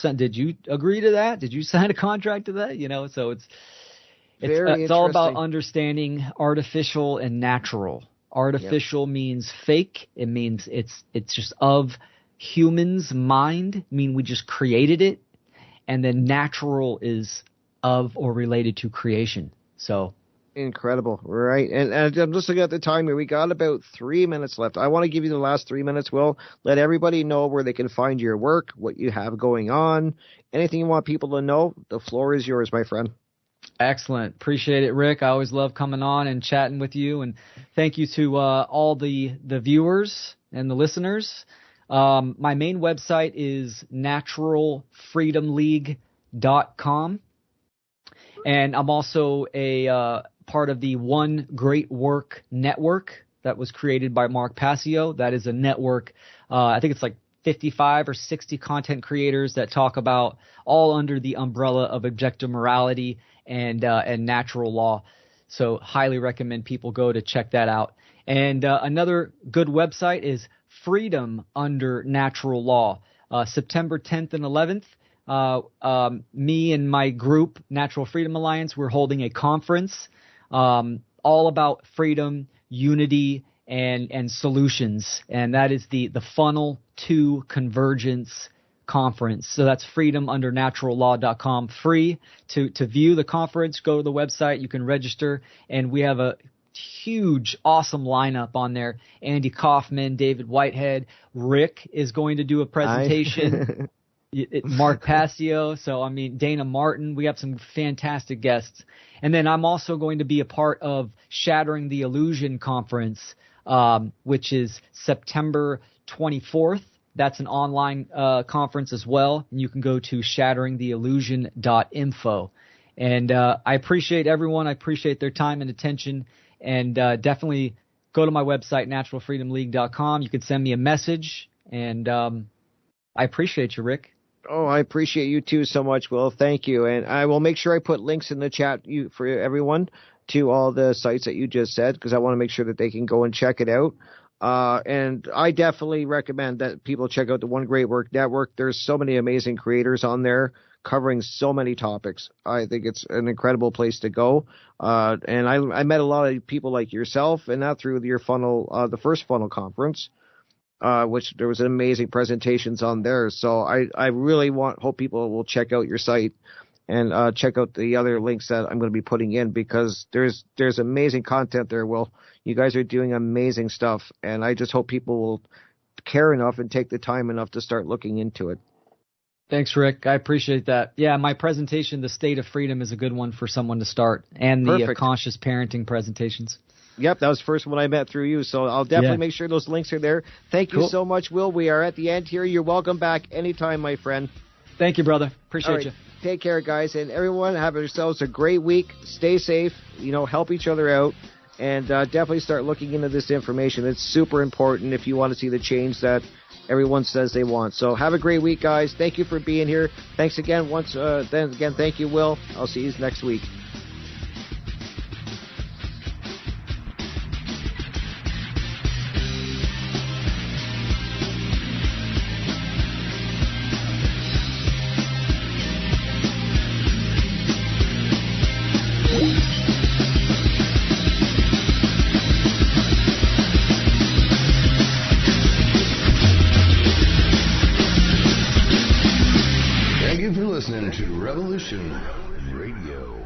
agree to that? Did you sign a contract to that? So it's all about understanding artificial and natural. Artificial means fake. It means it's just of humans' mind. I mean, we just created it. And then natural is of or related to creation. So incredible, right? And I'm just looking at the time here. We got about 3 minutes left. I want to give you the last 3 minutes, Will. Let everybody know where they can find your work, what you have going on, anything you want people to know. The floor is yours, my friend. Excellent. Appreciate it, Rick. I always love coming on and chatting with you. And thank you to all the viewers and the listeners. My main website is naturalfreedomleague.com. And I'm also a part of the One Great Work Network that was created by Mark Passio. That is a network, I think it's like 55 or 60 content creators that talk about all under the umbrella of objective morality and natural law. So highly recommend people go to check that out. And another good website is Freedom Under Natural Law. September 10th and 11th, me and my group, Natural Freedom Alliance, we're holding a conference all about freedom, unity, and solutions. And that is the Funnel to Convergence Conference. So that's freedomundernaturallaw.com. Free to view the conference. Go to the website. You can register. And we have a huge, awesome lineup on there. Andy Kaufman, David Whitehead, Rick is going to do a presentation. Mark Passio. So, Dana Martin. We have some fantastic guests. And then I'm also going to be a part of Shattering the Illusion Conference, which is September 24th. That's an online conference as well. And you can go to shatteringtheillusion.info. And I appreciate everyone. I appreciate their time and attention. And definitely go to my website, naturalfreedomleague.com. You can send me a message. And I appreciate you, Rick. Oh, I appreciate you too so much, Will. Thank you. And I will make sure I put links in the chat for everyone to all the sites that you just said, because I want to make sure that they can go and check it out. And I definitely recommend that people check out the One Great Work Network. There's so many amazing creators on there covering so many topics. I think it's an incredible place to go. And I met a lot of people like yourself, and that through your funnel, the first funnel conference, which there was amazing presentations on there. So I really hope people will check out your site and check out the other links that I'm going to be putting in, because there's amazing content there, Will. You guys are doing amazing stuff, and I just hope people will care enough and take the time enough to start looking into it. Thanks, Rick. I appreciate that. Yeah, my presentation, The State of Freedom, is a good one for someone to start, and the conscious parenting presentations. Yep, that was the first one I met through you, so I'll definitely make sure those links are there. Thank you so much, Will. We are at the end here. You're welcome back anytime, my friend. Thank you, brother. Appreciate you. Take care, guys, and everyone, have yourselves a great week. Stay safe, help each other out, and definitely start looking into this information. It's super important if you want to see the change that everyone says they want. So have a great week, guys. Thank you for being here. Thanks again. Thank you, Will. I'll see you next week. Thank you for listening to Revolution Radio.